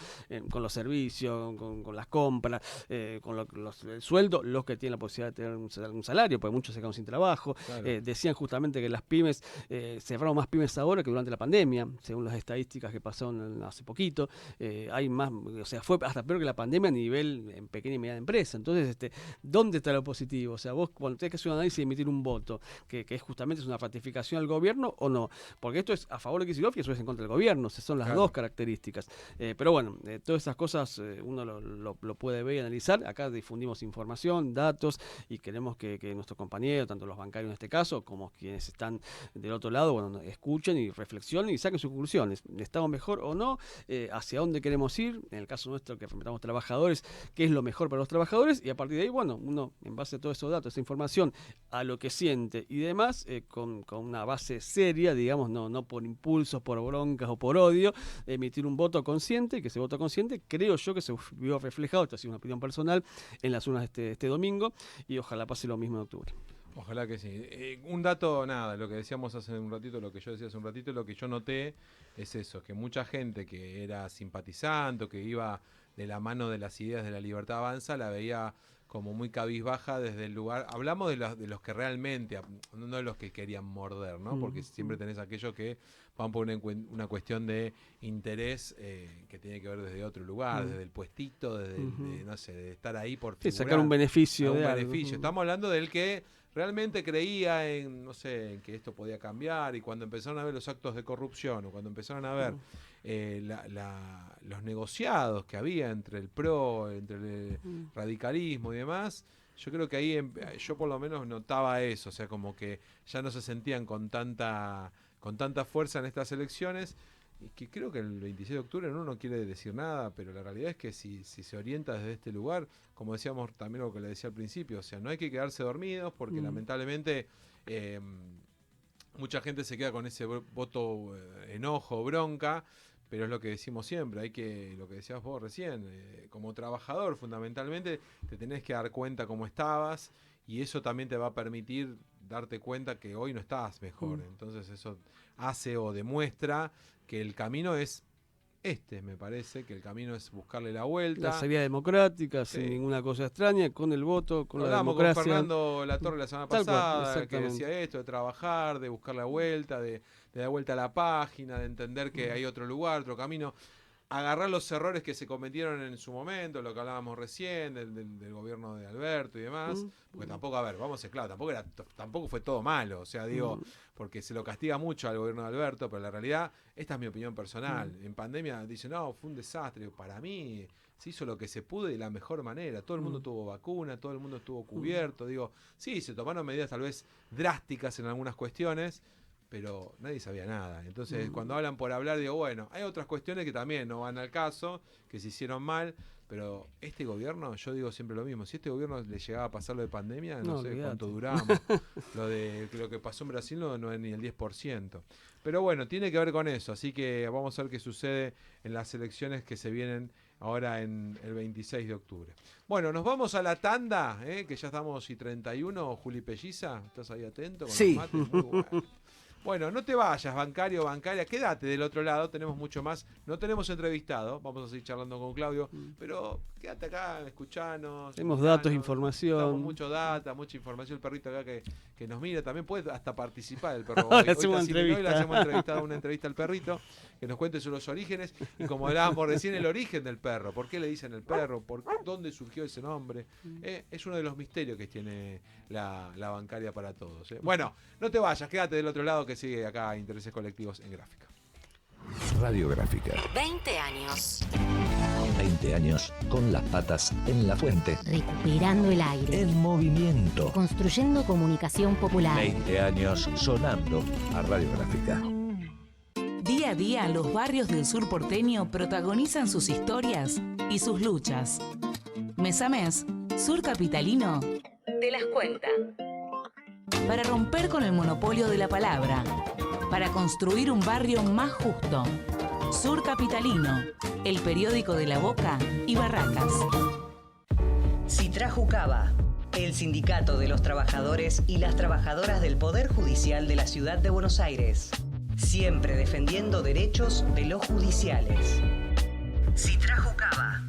con los servicios, con las compras, con el sueldo, los que tienen la posibilidad de tener un salario, porque muchos se quedan sin trabajo. Claro. Decían justamente que las pymes, cerraron más pymes ahora que durante la pandemia, según las estadísticas que pasaron hace poquito. Hay más, o sea, fue hasta peor que la pandemia a nivel en pequeña y mediana empresa. Entonces, ¿dónde está lo positivo? O sea, vos cuando tenés que hacer un análisis y emitir un voto, que es justamente una ratificación al gobierno o no, porque esto es a favor de Kicillof y eso es en contra del gobierno, son las dos características. Pero bueno, todas esas cosas uno lo puede ver y analizar. Acá difundimos información, datos y queremos que nuestros compañeros, tanto los bancarios en este caso, como quienes están del otro lado, bueno, escuchen y reflexionen y saquen sus conclusiones. ¿Estamos mejor o no? ¿Hacia dónde queremos ir? En el caso nuestro que representamos trabajadores, ¿qué es lo mejor para los trabajadores? Y a partir de ahí, bueno, uno en base a todos esos datos, esa información, a lo que siente y demás, con una base seria, digamos, no por impulsos, por broncas o por odio, emitir un voto consciente, y que ese voto consciente creo yo que se vio reflejado, esto ha sido una opinión personal, en las urnas este domingo, y ojalá pase lo mismo en octubre. Ojalá que sí. Un dato, nada, lo que decíamos hace un ratito, lo que yo decía hace un ratito, lo que yo noté es eso, que mucha gente que era simpatizante, que iba de la mano de las ideas de la Libertad Avanza, la veía como muy cabizbaja desde el lugar. Hablamos de los que realmente, no de los que querían morder, ¿no? Porque siempre tenés aquellos que van por una cuestión de interés que tiene que ver desde otro lugar, desde el puestito, desde no sé, de estar ahí por figurar, sacar un beneficio. Estamos hablando del que realmente creía en, no sé, en que esto podía cambiar, y cuando empezaron a ver los actos de corrupción o cuando empezaron a ver los negociados que había entre el PRO, entre el radicalismo y demás, yo creo que ahí yo por lo menos notaba eso, o sea, como que ya no se sentían con tanta fuerza en estas elecciones, y que creo que el 26 de octubre no quiere decir nada, pero la realidad es que si se orienta desde este lugar, como decíamos también lo que le decía al principio, o sea, no hay que quedarse dormidos porque lamentablemente mucha gente se queda con ese voto enojo, bronca, pero es lo que decimos siempre, lo que decías vos recién, como trabajador fundamentalmente te tenés que dar cuenta cómo estabas, y eso también te va a permitir darte cuenta que hoy no estás mejor. Entonces eso hace o demuestra que el camino es me parece, que el camino es buscarle la vuelta. La salida democrática, sin ninguna cosa extraña, con el voto, con la democracia. Con Fernando Latorre la semana pasada, que decía esto, de trabajar, de buscar la vuelta, de dar vuelta a la página, de entender que hay otro lugar, otro camino. Agarrar los errores que se cometieron en su momento, lo que hablábamos recién, del gobierno de Alberto y demás, porque tampoco, vamos a ser claros, tampoco fue todo malo, o sea, digo, porque se lo castiga mucho al gobierno de Alberto, pero la realidad, esta es mi opinión personal, en pandemia dicen, no, fue un desastre, para mí se hizo lo que se pudo y de la mejor manera, todo el mundo tuvo vacuna, todo el mundo estuvo cubierto, digo, sí, se tomaron medidas tal vez drásticas en algunas cuestiones, pero nadie sabía nada. Entonces, cuando hablan por hablar, digo, bueno, hay otras cuestiones que también no van al caso, que se hicieron mal, pero este gobierno, yo digo siempre lo mismo, si este gobierno le llegaba a pasar lo de pandemia, no sé cuánto duramos. Lo que pasó en Brasil no es ni el 10%. Pero bueno, tiene que ver con eso, así que vamos a ver qué sucede en las elecciones que se vienen ahora en el 26 de octubre. Bueno, nos vamos a la tanda, que ya estamos y 31, Juli Pelliza, ¿estás ahí atento? Con sí. Los mates? Muy bueno. Bueno, no te vayas, bancario, bancaria, quédate del otro lado, tenemos mucho más. No tenemos entrevistado, vamos a seguir charlando con Claudio, pero quédate acá, escuchanos. Tenemos datos, información. Tenemos mucha información. El perrito acá que nos mira, también puede hasta participar el perro. Hoy le hacemos una entrevista al perrito, que nos cuente sus orígenes, y como hablábamos recién, el origen del perro. ¿Por qué le dicen el perro? ¿Dónde surgió ese nombre? Es uno de los misterios que tiene la bancaria para todos. Bueno, no te vayas, quédate del otro lado que sigue acá Intereses Colectivos en Gráfica. Radio Gráfica. 20 años. 20 años con las patas en la fuente. Recuperando el aire. En movimiento. Construyendo comunicación popular. 20 años sonando a Radiográfica. Día a día, los barrios del sur porteño protagonizan sus historias y sus luchas. Mes a mes, Sur Capitalino te las cuenta. Para romper con el monopolio de la palabra, para construir un barrio más justo. Sur Capitalino, el periódico de La Boca y Barracas. Citrajucaba, el sindicato de los trabajadores y las trabajadoras del Poder Judicial de la Ciudad de Buenos Aires. Siempre defendiendo derechos de los judiciales. Citrajucaba.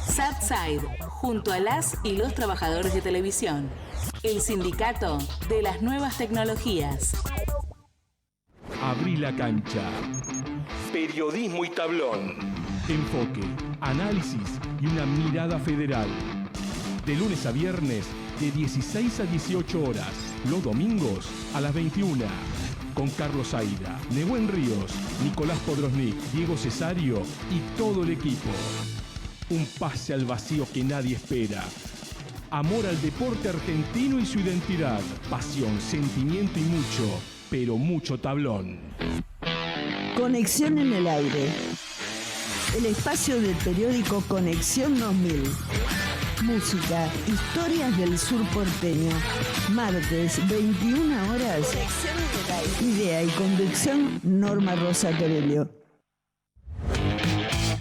Subside, junto a las y los trabajadores de televisión. El sindicato de las nuevas tecnologías. Abrí la cancha. Periodismo y tablón. Enfoque, análisis y una mirada federal. De lunes a viernes, de 16 a 18 horas. Los domingos, a las 21. Con Carlos Aida, Nehuen Ríos, Nicolás Podrosnik, Diego Cesario y todo el equipo. Un pase al vacío que nadie espera. Amor al deporte argentino y su identidad. Pasión, sentimiento y mucho, pero mucho tablón. Conexión en el aire. El espacio del periódico Conexión 2000. Música, historias del sur porteño. Martes, 21 horas. Conexión en el aire. Idea y conducción, Norma Rosa Torello.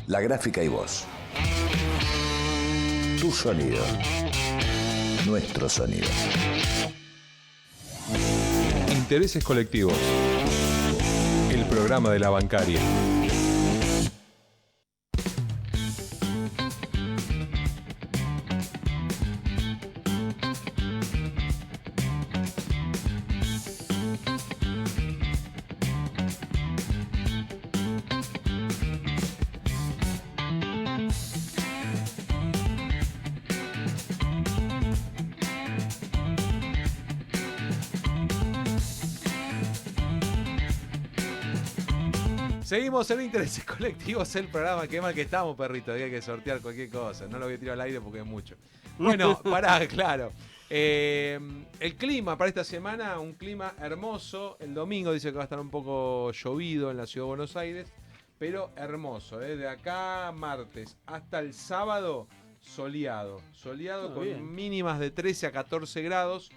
La Gráfica y voz. Tu sonido. Nuestro sonido. Intereses colectivos. El programa de la bancaria. Seguimos en Intereses Colectivos, el programa. Qué mal que estamos, perrito. Hay que sortear cualquier cosa. No lo voy a tirar al aire porque es mucho. Bueno, pará, claro. El clima para esta semana, un clima hermoso. El domingo dice que va a estar un poco llovido en la ciudad de Buenos Aires, pero hermoso. De acá martes hasta el sábado, soleado. Soleado con bien. mínimas de 13 a 14 grados.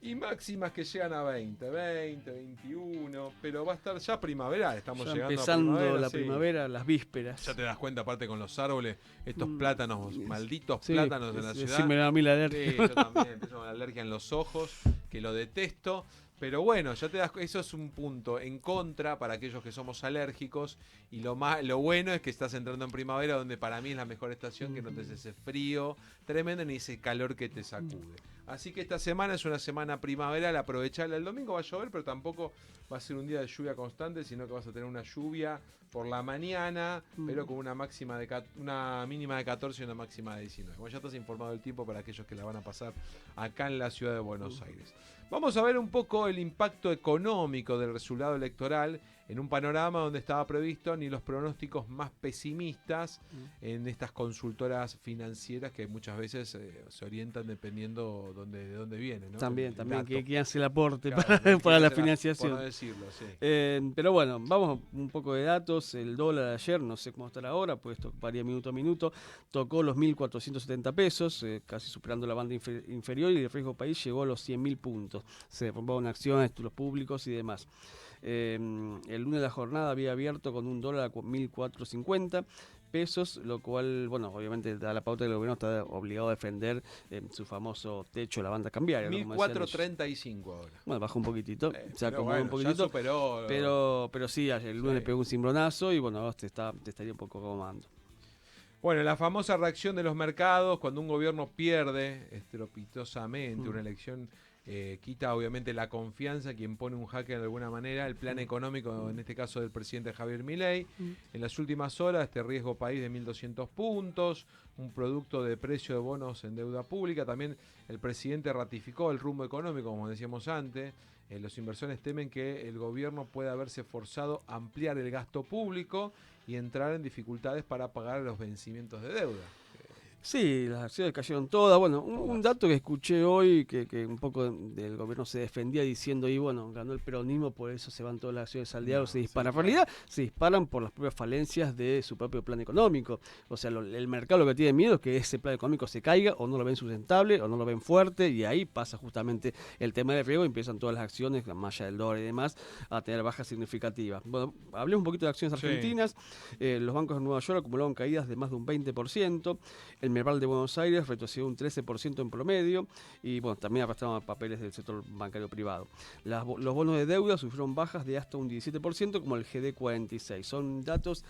Y máximas que llegan a 20, 21, pero va a estar ya primaveral, estamos Ya llegando empezando a primavera. la Sí. primavera, las vísperas. Ya te das cuenta, aparte con los árboles, estos plátanos, malditos Sí, plátanos en la ciudad. Sí, me da a mí la alergia. Sí, yo también, empiezo con la alergia en los ojos, que lo detesto. Pero bueno, ya te das, eso es un punto en contra para aquellos que somos alérgicos. Y lo bueno es que estás entrando en primavera, donde para mí es la mejor estación, que no te hace ese frío tremendo ni ese calor que te sacude. Así que esta semana es una semana primaveral, aprovecharla. El domingo va a llover, pero tampoco va a ser un día de lluvia constante, sino que vas a tener una lluvia por la mañana, pero con una mínima de 14 y una máxima de 19. Bueno, ya estás informado del tiempo para aquellos que la van a pasar acá en la ciudad de Buenos Aires. Vamos a ver un poco el impacto económico del resultado electoral en un panorama donde estaba previsto ni los pronósticos más pesimistas en estas consultoras financieras que muchas veces se orientan dependiendo de dónde vienen, ¿no? También, dato. que hace el aporte Claro, para la por financiación. no decirlo, sí. Pero bueno, vamos un poco de datos. El dólar ayer, no sé cómo estará ahora, pues esto varía minuto a minuto, tocó los 1.470 pesos, casi superando la banda inferior, y el riesgo país llegó a los 100.000 puntos. Se robaron acciones, títulos públicos y demás. El lunes de la jornada había abierto con un dólar a 1.450 pesos, lo cual, bueno, obviamente da la pauta del gobierno está obligado a defender su famoso techo de la banda cambiaria. 1.435 ahora. Bueno, bajó un poquitito, se acomodó bueno, un poquitito, ya superó, pero sí, el lunes le pegó un cimbronazo y bueno, ahora te estaría un poco acomodando. Bueno, la famosa reacción de los mercados cuando un gobierno pierde estrepitosamente una elección quita obviamente la confianza quien pone un jaque de alguna manera el plan económico, en este caso del presidente Javier Milei. En las últimas horas, este riesgo país de 1.200 puntos, un producto de precio de bonos en deuda pública. También el presidente ratificó el rumbo económico, como decíamos antes. Los inversores temen que el gobierno pueda verse forzado a ampliar el gasto público y entrar en dificultades para pagar los vencimientos de deuda. Sí, las acciones cayeron todas. Bueno, un dato que escuché hoy, que un poco del gobierno se defendía diciendo, y bueno, ganó el peronismo, por eso se van todas las acciones al diablo, se disparan. En realidad, se disparan por las propias falencias de su propio plan económico. O sea, el mercado lo que tiene miedo es que ese plan económico se caiga, o no lo ven sustentable, o no lo ven fuerte, y ahí pasa justamente el tema del riesgo, y empiezan todas las acciones, la malla del dólar y demás, a tener bajas significativas. Bueno, hablemos un poquito de acciones argentinas. Los bancos de Nueva York acumularon caídas de más de un 20%. El Merval de Buenos Aires retrocedió un 13% en promedio y bueno, también arrastraron papeles del sector bancario privado. Los bonos de deuda sufrieron bajas de hasta un 17%, como el GD46. Son datos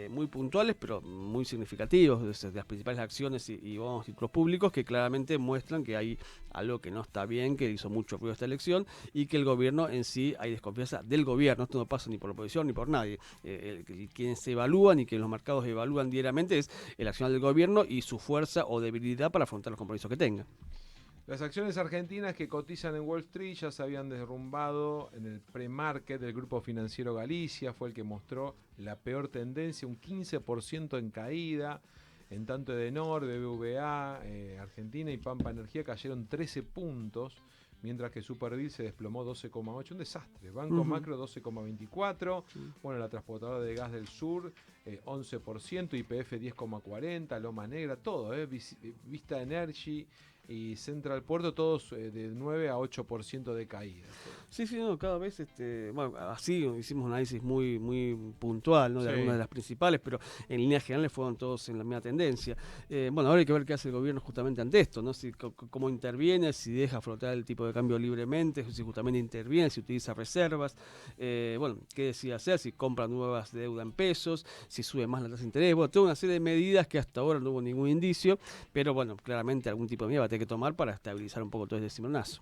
muy puntuales, pero muy significativos de las principales acciones y bonos títulos públicos que claramente muestran que hay algo que no está bien, que hizo mucho ruido esta elección y que el gobierno en sí, hay desconfianza del gobierno. Esto no pasa ni por la oposición ni por nadie. Quienes se evalúan y que los mercados evalúan diariamente es el accionar del gobierno y su fuerza o debilidad para afrontar los compromisos que tenga. Las acciones argentinas que cotizan en Wall Street ya se habían derrumbado en el pre-market del grupo financiero Galicia, fue el que mostró la peor tendencia, un 15% en caída. En tanto Edenor, BBVA, Argentina y Pampa Energía cayeron 13 puntos, mientras que Superdeal se desplomó 12,8, un desastre. Banco Macro 12,24, bueno, la transportadora de gas del sur 11%, YPF 10,40, Loma Negra, todo, Vista Energy y Central Puerto, todos de 9 a 8% de caída. Sí, no, cada vez, bueno, así hicimos un análisis muy puntual, ¿no? De algunas de las principales, pero en líneas generales fueron todos en la misma tendencia. Bueno, ahora hay que ver qué hace el gobierno justamente ante esto, ¿no? Si, cómo interviene, si deja flotar el tipo de cambio libremente, si justamente interviene, si utiliza reservas, bueno, qué decide hacer, si compra nuevas deuda en pesos, si sube más la tasa de interés, bueno, toda una serie de medidas que hasta ahora no hubo ningún indicio, pero bueno, claramente algún tipo de medida va a tener que tomar para estabilizar un poco todo este cimbronazo.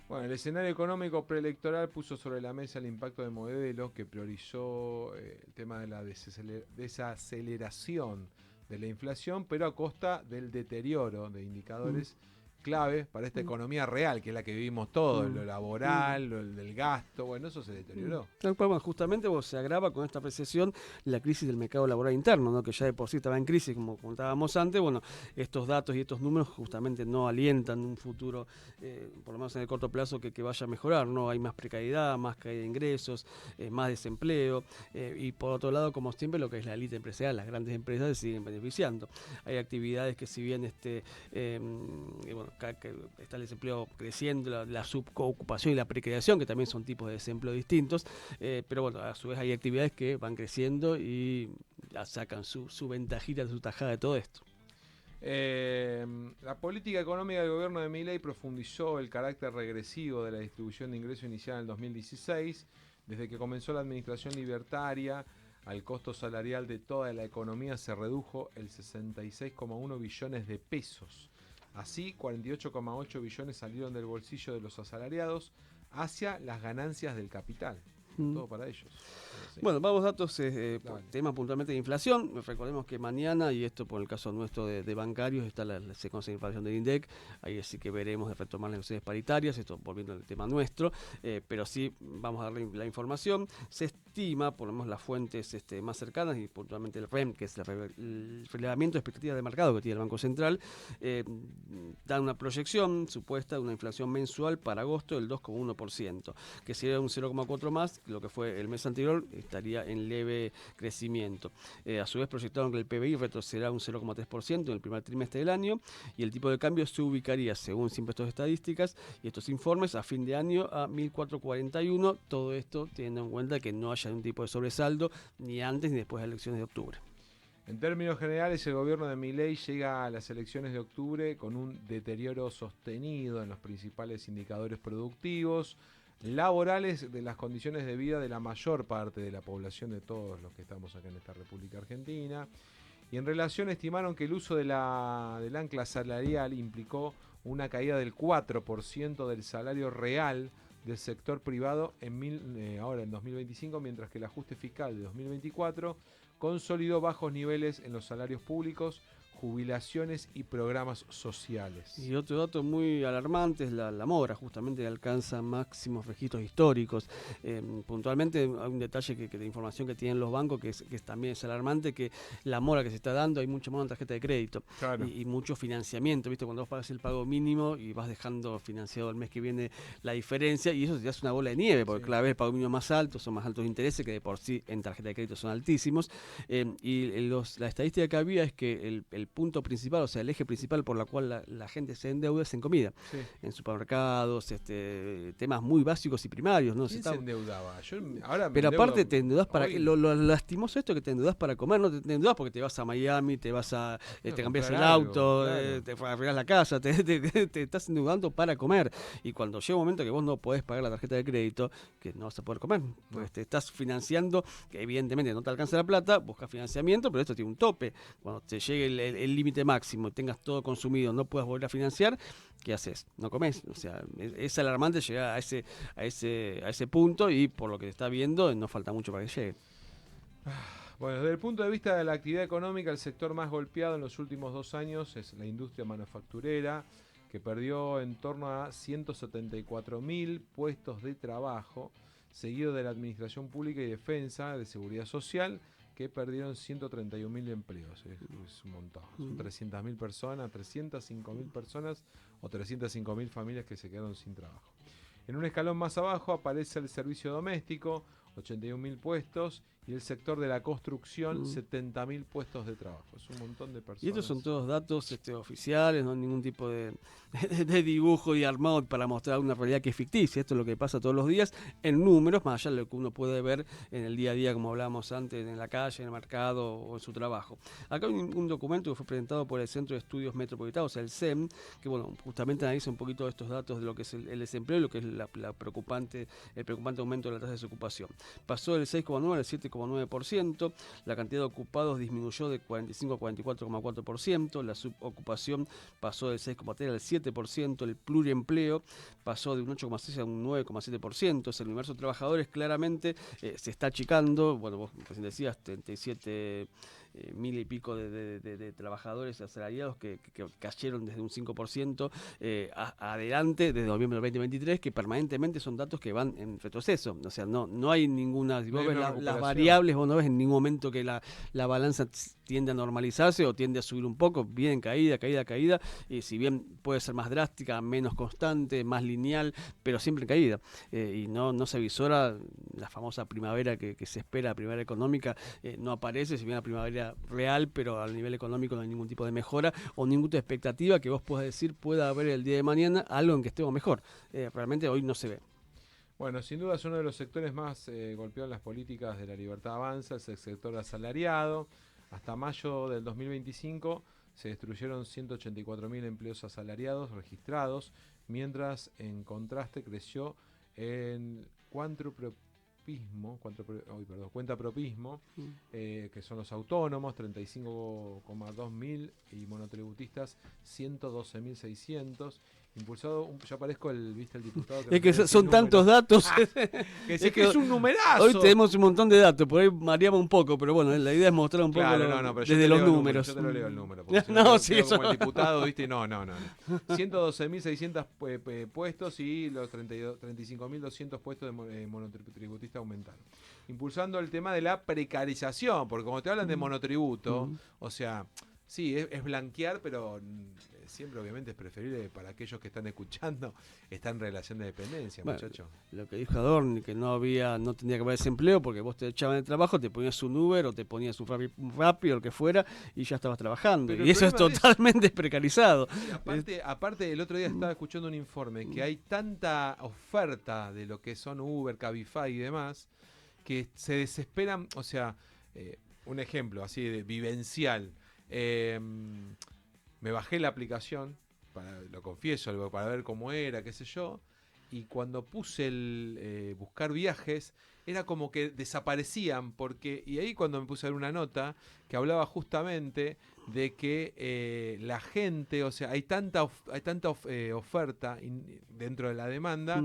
Bueno, el escenario económico preelectoral puso sobre la mesa el impacto de Modelo, que priorizó el tema de la desaceleración de la inflación, pero a costa del deterioro de indicadores clave para esta economía real, que es la que vivimos todos, lo laboral, lo del gasto, bueno, eso se deterioró. Bueno, justamente se agrava con esta recesión la crisis del mercado laboral interno, ¿no? Que ya de por sí estaba en crisis, como contábamos antes. Bueno, estos datos y estos números justamente no alientan un futuro, por lo menos en el corto plazo, que vaya a mejorar, ¿no? Hay más precariedad, más caída de ingresos, más desempleo, y por otro lado, como siempre, lo que es la élite empresarial, las grandes empresas se siguen beneficiando. Hay actividades que si bien bueno, que está el desempleo creciendo, la subocupación y la precarización, que también son tipos de desempleo distintos, pero bueno, a su vez hay actividades que van creciendo y sacan su ventajita, su tajada de todo esto. La política económica del gobierno de Milei profundizó el carácter regresivo de la distribución de ingresos iniciada en el 2016. Desde que comenzó la administración libertaria, al costo salarial de toda la economía se redujo el 66,1 billones de pesos. Así, 48,8 billones salieron del bolsillo de los asalariados hacia las ganancias del capital. Todo para ellos. Sí. Bueno, vamos datos, temas puntualmente de inflación. Recordemos que mañana, y esto por el caso nuestro de bancarios, está la secuencia de inflación del INDEC. Ahí sí que veremos de retomar las negociaciones paritarias, esto volviendo al tema nuestro, pero sí vamos a darle la información. Se estima, por lo menos las fuentes más cercanas, y puntualmente el REM, que es el relevamiento de expectativas de mercado que tiene el Banco Central, dan una proyección supuesta de una inflación mensual para agosto del 2,1%, que sería un 0,4 más lo que fue el mes anterior, estaría en leve crecimiento. A su vez proyectaron que el PBI retrocederá un 0,3% en el primer trimestre del año y el tipo de cambio se ubicaría, según siempre estas estadísticas y estos informes, a fin de año a 1.441. Todo esto teniendo en cuenta que no haya un tipo de sobresaldo ni antes ni después de las elecciones de octubre. En términos generales, el gobierno de Milei llega a las elecciones de octubre con un deterioro sostenido en los principales indicadores productivos, laborales, de las condiciones de vida de la mayor parte de la población, de todos los que estamos acá en esta República Argentina. Y en relación estimaron que el uso del ancla salarial implicó una caída del 4% del salario real del sector privado ahora en 2025, mientras que el ajuste fiscal de 2024 consolidó bajos niveles en los salarios públicos, jubilaciones y programas sociales. Y otro dato muy alarmante es la mora, justamente que alcanza máximos registros históricos. Puntualmente hay un detalle de información que tienen los bancos que también es alarmante, que la mora que se está dando, hay mucho más en tarjeta de crédito. Claro. Y mucho financiamiento, ¿viste? Cuando vos pagas el pago mínimo y vas dejando financiado el mes que viene la diferencia, y eso te hace una bola de nieve, porque cada vez el pago mínimo más alto, son más altos los intereses, que de por sí en tarjeta de crédito son altísimos. La estadística que había es que el punto principal, o sea, el eje principal por la cual la gente se endeuda es en comida, en supermercados, temas muy básicos y primarios, ¿no? ¿Quién se endeudaba? Pero aparte te endeudas para lo lastimoso esto que te endeudas para comer, no te endeudas porque te vas a Miami, te vas a te cambias el auto, te arreglas la casa, te estás endeudando para comer, y cuando llega un momento que vos no podés pagar la tarjeta de crédito, que no vas a poder comer, pues te estás financiando, que evidentemente no te alcanza la plata, buscas financiamiento, pero esto tiene un tope. Cuando te llegue el límite máximo, tengas todo consumido, no puedas volver a financiar, ¿qué haces? No comes. O sea, es alarmante llegar a ese punto, y por lo que se está viendo no falta mucho para que llegue. Bueno, desde el punto de vista de la actividad económica, el sector más golpeado en los últimos 2 años es la industria manufacturera, que perdió en torno a 174.000 puestos de trabajo, seguido de la administración pública y defensa de seguridad social, que perdieron 131.000 empleos. Es un montón. Son 300.000 personas, 305.000 personas o 305.000 familias que se quedaron sin trabajo. En un escalón más abajo aparece el servicio doméstico, 81.000 puestos, y el sector de la construcción, 70.000 puestos de trabajo. Es un montón de personas. Y estos son todos datos oficiales, no ningún tipo de dibujo y armado para mostrar una realidad que es ficticia. Esto es lo que pasa todos los días en números, más allá de lo que uno puede ver en el día a día, como hablábamos antes, en la calle, en el mercado o en su trabajo. Acá hay un documento que fue presentado por el Centro de Estudios Metropolitanos, el CEM, que justamente analiza un poquito estos datos de lo que es el desempleo y lo que es el preocupante aumento de la tasa de desocupación. Pasó del 6,9 al 7,9%, la cantidad de ocupados disminuyó de 45 a 44,4%, la subocupación pasó del 6,3 al 7%, el pluriempleo pasó de un 8,6 a un 9,7%, el universo de trabajadores claramente se está achicando. Bueno, vos recién decías 37 mil y pico de trabajadores asalariados que cayeron desde un 5% adelante desde noviembre del 2023, que permanentemente son datos que van en retroceso. O sea, no hay ninguna, si vos ves las variables, vos no ves en ningún momento que la balanza tiende a normalizarse o tiende a subir un poco, bien caída, y si bien puede ser más drástica, menos constante, más lineal, pero siempre en caída, y no se avisora la famosa primavera que se espera, la primavera económica, no aparece, si bien la primavera real, pero a nivel económico no hay ningún tipo de mejora o ninguna expectativa que vos puedas decir pueda haber el día de mañana algo en que estemos mejor. Realmente hoy no se ve. Bueno, sin duda es uno de los sectores más golpeados en las políticas de la Libertad Avanza, es el sector asalariado. Hasta mayo del 2025 se destruyeron 184.000 empleos asalariados registrados, mientras en contraste creció en cuentapropismo, que son los autónomos, 35,2 mil, y monotributistas 112.600. Impulsado, ya parezco el diputado. Es que son tantos datos. Es que es un numerazo. Hoy tenemos un montón de datos, por ahí variamos un poco, pero bueno, la idea es mostrar un poco desde los números. Yo te lo leo el número. Si como el diputado, ¿viste? No. 112.600 puestos y los 35.200 puestos de monotributistas aumentaron. Impulsando el tema de la precarización, porque como te hablan de monotributo, o sea, sí, es blanquear, pero siempre obviamente es preferible para aquellos que están escuchando, está en relación de dependencia, muchacho. Lo que dijo Adorni, que no tendría que haber desempleo porque vos te echaban de trabajo, te ponías un Uber o te ponías un Rappi o lo que fuera y ya estabas trabajando. Y eso es totalmente precarizado. Aparte, el otro día estaba escuchando un informe que hay tanta oferta de lo que son Uber, Cabify y demás, que se desesperan. O sea, un ejemplo así de vivencial. Me bajé la aplicación, lo confieso, para ver cómo era, qué sé yo, y cuando puse el buscar viajes, era como que desaparecían, y ahí cuando me puse a ver una nota que hablaba justamente de que la gente, o sea, hay tanta oferta dentro de la demanda,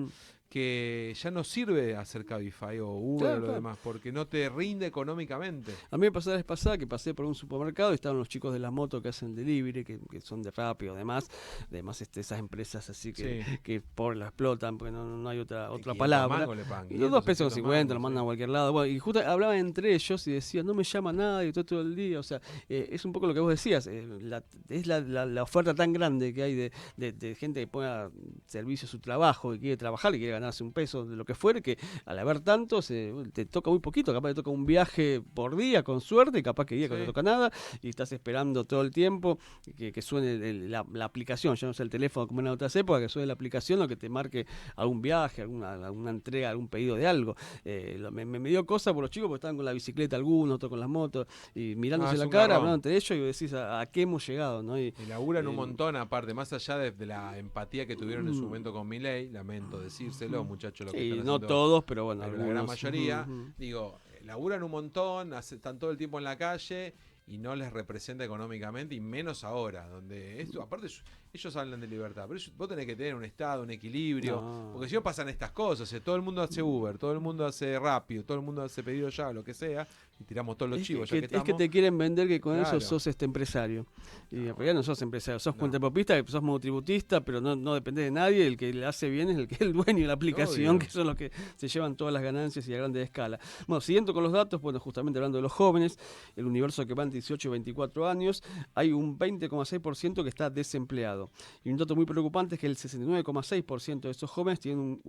que ya no sirve hacer Cabify o Uber o lo demás, porque no te rinde económicamente. A mí me pasó la vez pasada que pasé por un supermercado y estaban los chicos de la moto que hacen delivery, que son de Rappi o demás, esas empresas así que por la explotan, porque no hay otra palabra. Y los 2 pesos 50 lo mandan a cualquier lado. Bueno, y justo hablaban entre ellos y decían, no me llama nadie todo el día. O sea, es un poco lo que vos decías, es la oferta tan grande que hay de gente que ponga servicio a su trabajo, que quiere trabajar, que quiere ganarse un peso de lo que fuere, que al haber tanto te toca muy poquito, capaz te toca un viaje por día con suerte, capaz que día que no te toca nada y estás esperando todo el tiempo que suene la aplicación, ya no sé el teléfono como en otras épocas, que suene la aplicación o que te marque algún viaje, alguna entrega, algún pedido de algo. Me dio cosa por los chicos porque estaban con la bicicleta algunos, otros con las motos y mirándose la cara, hablando entre ellos y decís a qué hemos llegado, ¿no? Y laburan un montón aparte, más allá de la empatía que tuvieron en su momento con Milei, lamento decírselo, muchachos, lo que están no haciendo, todos, pero bueno, la gran mayoría, digo, laburan un montón, están todo el tiempo en la calle y no les representa económicamente, y menos ahora, donde esto, aparte ellos hablan de libertad, pero vos tenés que tener un estado, un equilibrio, porque si no pasan estas cosas, todo el mundo hace Uber, todo el mundo hace Rappi, todo el mundo hace pedido ya, lo que sea, y tiramos todos los chivos. Es que te quieren vender que con eso sos empresario, y en realidad no sos empresario, sos cuentapropista, sos monotributista, pero no dependés de nadie, el que le hace bien es el dueño de la aplicación, que son los que se llevan todas las ganancias y a grande escala. Bueno, siguiendo con los datos, bueno, justamente hablando de los jóvenes, el universo que va entre 18 y 24 años, hay un 20,6% que está desempleado. Y un dato muy preocupante es que el 69,6% de esos jóvenes tienen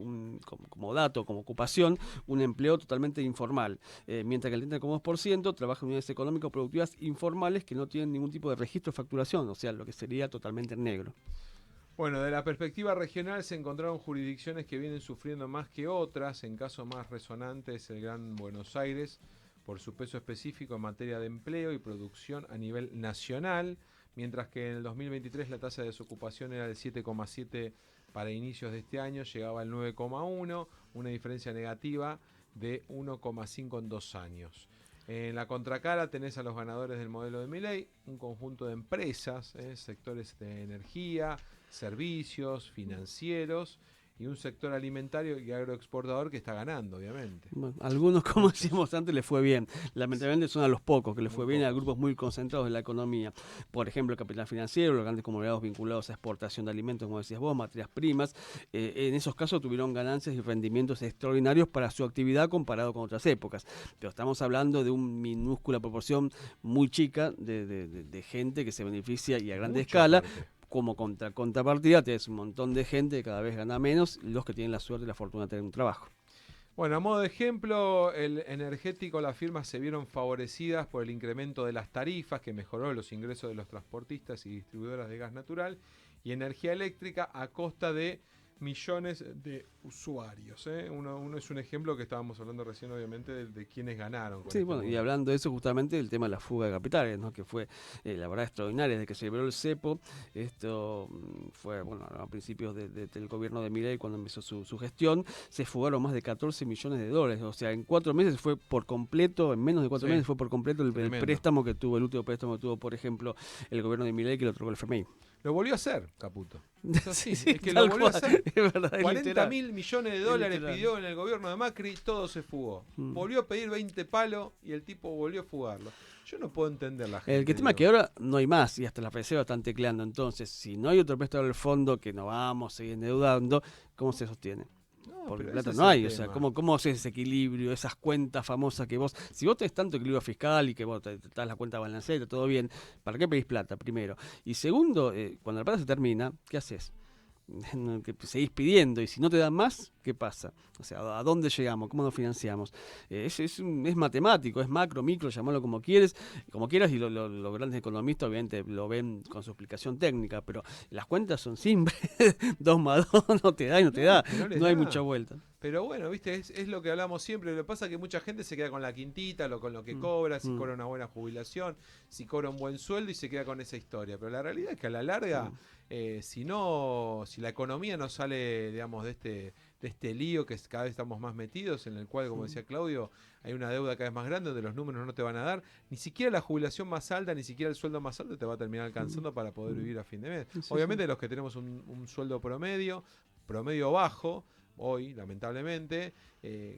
como dato, como ocupación, un empleo totalmente informal, mientras que el 30,2% trabaja en unidades económicas productivas informales que no tienen ningún tipo de registro de facturación, o sea, lo que sería totalmente negro. Bueno, de la perspectiva regional se encontraron jurisdicciones que vienen sufriendo más que otras. En caso más resonante es el Gran Buenos Aires, por su peso específico en materia de empleo y producción a nivel nacional, mientras que en el 2023 la tasa de desocupación era del 7,7 para inicios de este año, llegaba al 9,1, una diferencia negativa de 1,5 en 2 años. En la contracara tenés a los ganadores del modelo de Milei, un conjunto de empresas, sectores de energía, servicios, financieros, y un sector alimentario y agroexportador que está ganando, obviamente. Bueno, algunos, como decíamos antes, les fue bien. Lamentablemente son a los pocos que les fue bien, a grupos muy concentrados de la economía. Por ejemplo, el capital financiero, los grandes conglomerados vinculados a exportación de alimentos, como decías vos, materias primas. En esos casos tuvieron ganancias y rendimientos extraordinarios para su actividad comparado con otras épocas. Pero estamos hablando de una minúscula proporción muy chica de gente que se beneficia y a grande escala. Como contrapartida tenés un montón de gente que cada vez gana menos, los que tienen la suerte y la fortuna de tener un trabajo. Bueno, a modo de ejemplo, el energético, las firmas se vieron favorecidas por el incremento de las tarifas que mejoró los ingresos de los transportistas y distribuidoras de gas natural y energía eléctrica a costa de millones de usuarios. Uno es un ejemplo que estábamos hablando recién, obviamente, de quienes ganaron. Sí, bueno, y hablando de eso, justamente el tema de la fuga de capitales, ¿no? Que fue, la verdad, extraordinaria desde que se liberó el cepo. Esto fue, bueno, a principios del gobierno de Milei, cuando empezó su gestión, se fugaron más de 14 millones de dólares. O sea, en 4 meses fue por completo, en menos de 4 meses fue por completo el préstamo que tuvo, el último préstamo que tuvo, por ejemplo, el gobierno de Milei, que lo otorgó el FMI. Lo volvió a hacer, Caputo. Es así, sí, es que lo volvió a hacer. Es verdad, 40.000 millones de dólares pidió en el gobierno de Macri, todo se fugó. Volvió a pedir 20 palos y el tipo volvió a fugarlo. Yo no puedo entender la gente. El tema es que ahora no hay más y hasta la reserva están tecleando. Entonces, si no hay otro préstamo del fondo que nos vamos a seguir endeudando, ¿cómo se sostiene? Porque plata no hay, o sea, ¿cómo haces ese equilibrio, esas cuentas famosas que vos, si vos tenés tanto equilibrio fiscal y que vos te das la cuenta balancera, todo bien, ¿para qué pedís plata? Primero. Y segundo, cuando la plata se termina, ¿qué haces? Que seguís pidiendo, y si no te dan más, ¿qué pasa? O sea, ¿a dónde llegamos? ¿Cómo nos financiamos? Es matemático, es macro, micro, llamarlo como quieras, y los grandes economistas obviamente lo ven con su explicación técnica, pero las cuentas son simples, 2 más 2 no te da y no te da, no hay mucha vuelta. Pero bueno, viste, es lo que hablamos siempre. Lo que pasa es que mucha gente se queda con la quintita, con lo que cobra, si cobra una buena jubilación, si cobra un buen sueldo y se queda con esa historia. Pero la realidad es que a la larga, si la economía no sale, digamos, de este lío que cada vez estamos más metidos, en el cual, como decía Claudio, hay una deuda cada vez más grande donde los números no te van a dar, ni siquiera la jubilación más alta, ni siquiera el sueldo más alto te va a terminar alcanzando para poder vivir a fin de mes. Obviamente los que tenemos un sueldo promedio bajo, hoy, lamentablemente,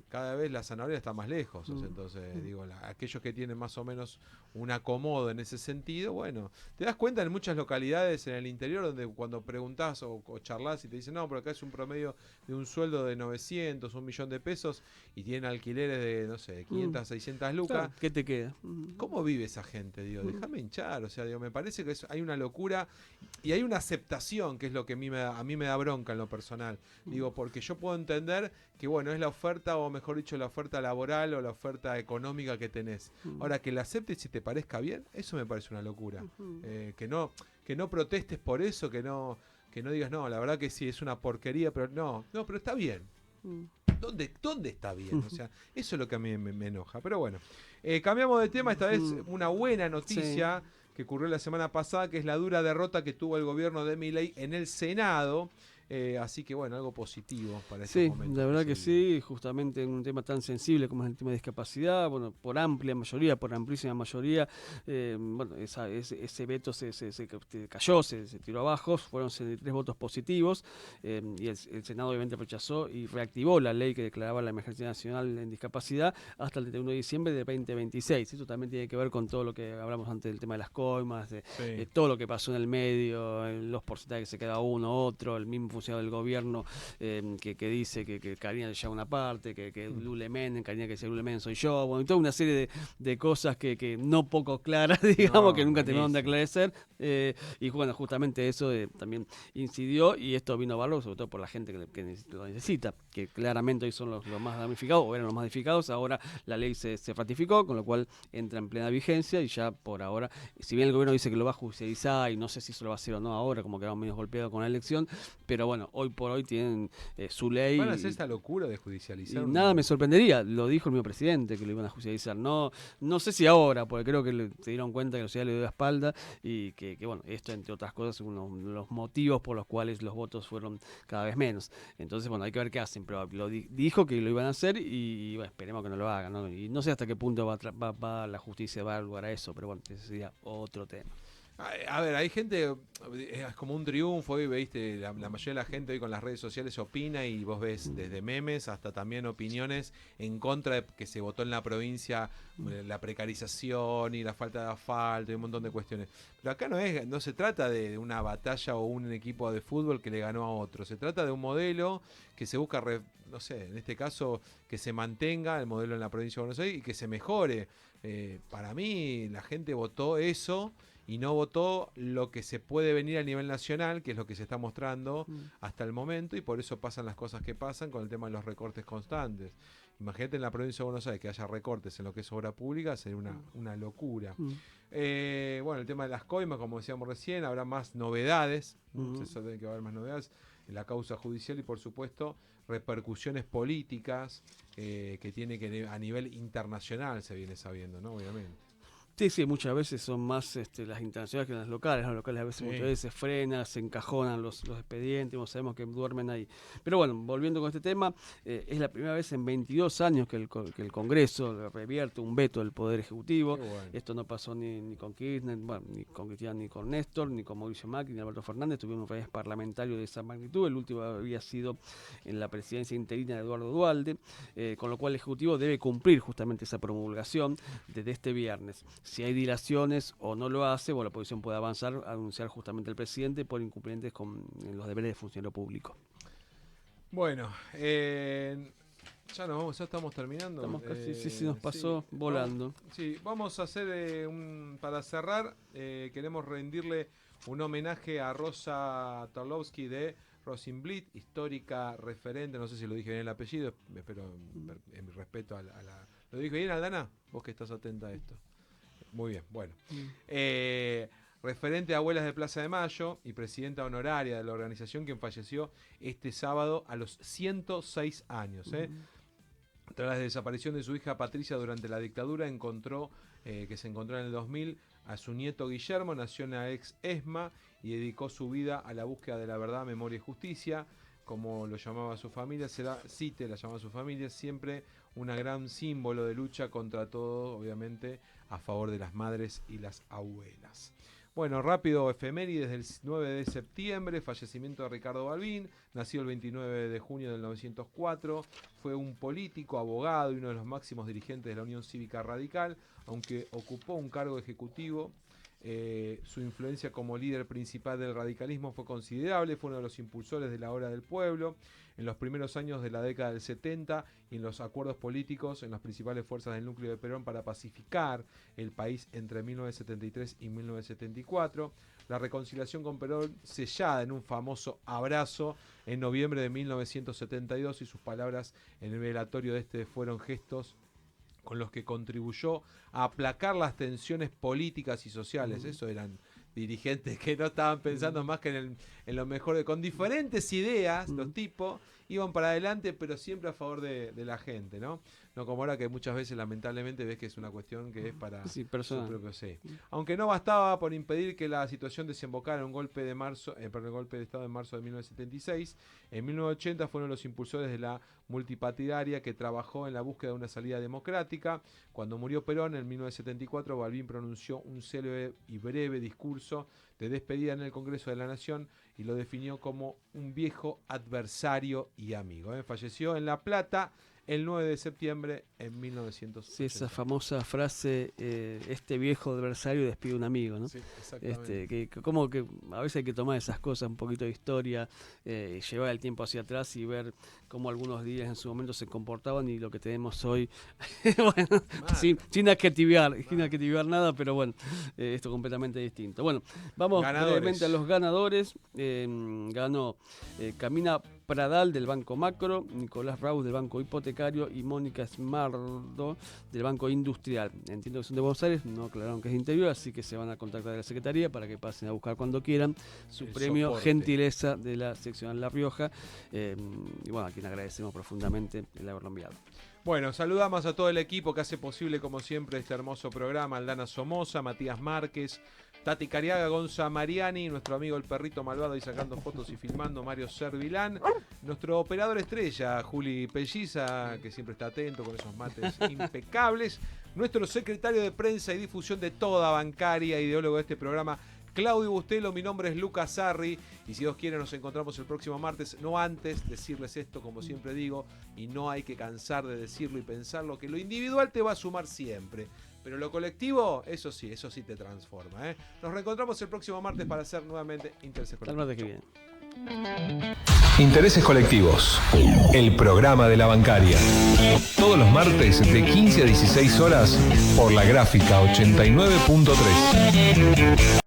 cada vez la zanahoria está más lejos. O sea, entonces, digo, aquellos que tienen más o menos un acomodo en ese sentido, bueno, te das cuenta en muchas localidades en el interior donde cuando preguntás o charlas y te dicen, no, pero acá es un promedio de un sueldo de 900, 1 millón de pesos y tienen alquileres de, no sé, 500, 600 lucas. Claro, ¿qué te queda? ¿Cómo vive esa gente? Digo, déjame hinchar. O sea, digo, me parece que hay una locura y hay una aceptación, que es lo que a mí me da bronca en lo personal. Digo, porque yo puedo entender que, bueno, es la oferta, o mejor dicho, la oferta laboral o la oferta económica que tenés. Ahora, que la aceptes y te parezca bien, eso me parece una locura. Que no protestes por eso, que no digas, no, la verdad que sí, es una porquería, pero no, pero está bien. ¿Dónde está bien? O sea, eso es lo que a mí me enoja. Pero bueno, cambiamos de tema, esta vez una buena noticia que ocurrió la semana pasada, que es la dura derrota que tuvo el gobierno de Milei en el Senado. Así que bueno, algo positivo para este momento. Sí, la verdad que sí, justamente en un tema tan sensible como es el tema de discapacidad, bueno, por amplísima mayoría, bueno, ese veto se cayó, se tiró abajo, fueron 63 votos positivos, y el Senado obviamente rechazó y reactivó la ley que declaraba la emergencia nacional en discapacidad hasta el 31 de diciembre de 2026. Esto también tiene que ver con todo lo que hablamos antes del tema de las coimas, de todo lo que pasó en el medio, los porcentajes que se queda uno, otro, el mismo funcionario del gobierno que dice que Karina le lleva una parte, que Lule Menem, Karina que dice Lule Menem soy yo, bueno, y toda una serie de cosas que no poco claras, digamos, que nunca terminaron de aclarecer, y bueno, justamente eso también incidió, y esto vino a valor, sobre todo por la gente que lo necesita, que claramente hoy son los más damnificados, o eran los más damnificados. Ahora la ley se ratificó, con lo cual entra en plena vigencia, y ya por ahora, si bien el gobierno dice que lo va a judicializar, y no sé si eso lo va a hacer o no ahora, como quedamos medio golpeados con la elección, pero bueno, hoy por hoy tienen su ley. ¿Van a hacer esta locura de judicializar? Y nada me sorprendería, lo dijo el mismo presidente, que lo iban a judicializar. No sé si ahora, porque creo que se dieron cuenta que la sociedad le dio la espalda, y que bueno, esto entre otras cosas es uno de los motivos por los cuales los votos fueron cada vez menos. Entonces, bueno, hay que ver qué hacen, pero dijo que lo iban a hacer, y bueno, esperemos que no lo hagan, ¿no? Y no sé hasta qué punto va la justicia va a dar lugar a eso, pero bueno, ese sería otro tema. A ver, hay gente, es como un triunfo, hoy veiste, la mayoría de la gente hoy con las redes sociales opina, y vos ves desde memes hasta también opiniones en contra de que se votó en la provincia la precarización y la falta de asfalto y un montón de cuestiones. Pero acá no se trata de una batalla o un equipo de fútbol que le ganó a otro, se trata de un modelo que se busca, no sé, en este caso que se mantenga el modelo en la provincia de Buenos Aires y que se mejore. Para mí la gente votó eso y no votó lo que se puede venir a nivel nacional, que es lo que se está mostrando hasta el momento, y por eso pasan las cosas que pasan con el tema de los recortes constantes. Imagínate en la provincia de Buenos Aires que haya recortes en lo que es obra pública, sería una locura. Bueno, el tema de las coimas, como decíamos recién, habrá más novedades, eso tiene que haber más novedades en la causa judicial, y por supuesto repercusiones políticas que tiene que a nivel internacional se viene sabiendo, ¿no? Obviamente. Sí, muchas veces son más las internacionales que las locales. Las locales a veces muchas veces se frenan, se encajonan los expedientes, sabemos que duermen ahí. Pero bueno, volviendo con este tema, es la primera vez en 22 años que el Congreso revierte un veto del Poder Ejecutivo. Bueno. Esto no pasó ni con Kirchner, ni con Cristina, ni con Néstor, ni con Mauricio Macri, ni Alberto Fernández. Tuvimos un revés parlamentario de esa magnitud. El último había sido en la presidencia interina de Eduardo Duhalde, con lo cual el Ejecutivo debe cumplir justamente esa promulgación desde este viernes. Si hay dilaciones o no lo hace, bueno, la oposición puede avanzar a anunciar justamente al presidente por incumplimientos en los deberes de funcionario público. Bueno, ya estamos terminando. Estamos casi, sí, nos pasó volando. Vamos a hacer para cerrar, queremos rendirle un homenaje a Rosa Tarlowski de Rosenblit, histórica referente, no sé si lo dije bien el apellido, pero en mi respeto a la... ¿Lo dije bien, Aldana? Vos que estás atenta a esto. Muy bien, bueno. referente de Abuelas de Plaza de Mayo y presidenta honoraria de la organización, quien falleció este sábado a los 106 años. Tras la desaparición de su hija Patricia durante la dictadura, que se encontró en el 2000, a su nieto Guillermo, nació en la ex ESMA y dedicó su vida a la búsqueda de la verdad, memoria y justicia, como lo llamaba su familia, CITE la llamaba su familia, siempre una gran símbolo de lucha contra todo, obviamente, a favor de las madres y las abuelas. Bueno, rápido, efemérides del 9 de septiembre, fallecimiento de Ricardo Balbín, nació el 29 de junio del 1904, fue un político, abogado y uno de los máximos dirigentes de la Unión Cívica Radical, aunque ocupó un cargo ejecutivo. Su influencia como líder principal del radicalismo fue considerable, fue uno de los impulsores de la Hora del Pueblo en los primeros años de la década del 70 y en los acuerdos políticos en las principales fuerzas del núcleo de Perón para pacificar el país entre 1973 y 1974. La reconciliación con Perón sellada en un famoso abrazo en noviembre de 1972 y sus palabras en el velatorio de este fueron gestos con los que contribuyó a aplacar las tensiones políticas y sociales. Eso eran dirigentes que no estaban pensando más que en lo mejor, con diferentes ideas, los tipos iban para adelante, pero siempre a favor de la gente, ¿no? No como ahora que muchas veces lamentablemente ves que es una cuestión que es para su propio sí. Aunque no bastaba por impedir que la situación desembocara en un golpe de Estado en marzo de 1976, en 1980 fueron los impulsores de la multipartidaria que trabajó en la búsqueda de una salida democrática. Cuando murió Perón en 1974, Balbín pronunció un célebre y breve discurso de despedida en el Congreso de la Nación y lo definió como un viejo adversario y amigo. Falleció en La Plata el 9 de septiembre en 1980. Sí, esa famosa frase, este viejo adversario despide un amigo, ¿no? Sí, exactamente. Como que a veces hay que tomar esas cosas, un poquito de historia, llevar el tiempo hacia atrás y ver cómo algunos días en su momento se comportaban y lo que tenemos hoy, bueno, sin adjetivar nada, pero bueno, esto completamente distinto. Bueno, vamos brevemente a los ganadores. Ganó Camina Pradal del Banco Macro, Nicolás Raus del Banco Hipotecario y Mónica Esmardo del Banco Industrial. Entiendo que son de Buenos Aires, no aclararon que es de Interior, así que se van a contactar de la Secretaría para que pasen a buscar cuando quieran su premio soporte. Gentileza de la sección La Rioja. Y bueno, a quien agradecemos profundamente el haberlo enviado. Bueno, saludamos a todo el equipo que hace posible, como siempre, este hermoso programa. Aldana Somoza, Matías Márquez, Tati Cariaga, Gonza Mariani, nuestro amigo el perrito malvado ahí sacando fotos y filmando, Mario Servilán, nuestro operador estrella, Juli Pelliza, que siempre está atento con esos mates impecables, nuestro secretario de prensa y difusión de toda bancaria, ideólogo de este programa, Claudio Bustelo. Mi nombre es Lucas Sarri y si Dios quiere nos encontramos el próximo martes, no antes decirles esto, como siempre digo, y no hay que cansar de decirlo y pensarlo, que lo individual te va a sumar siempre, pero lo colectivo, eso sí te transforma, ¿eh? Nos reencontramos el próximo martes para hacer nuevamente Intereses Colectivos. Hasta el martes que viene. Intereses Colectivos, el programa de la bancaria. Todos los martes de 15 a 16 horas por la Gráfica 89.3.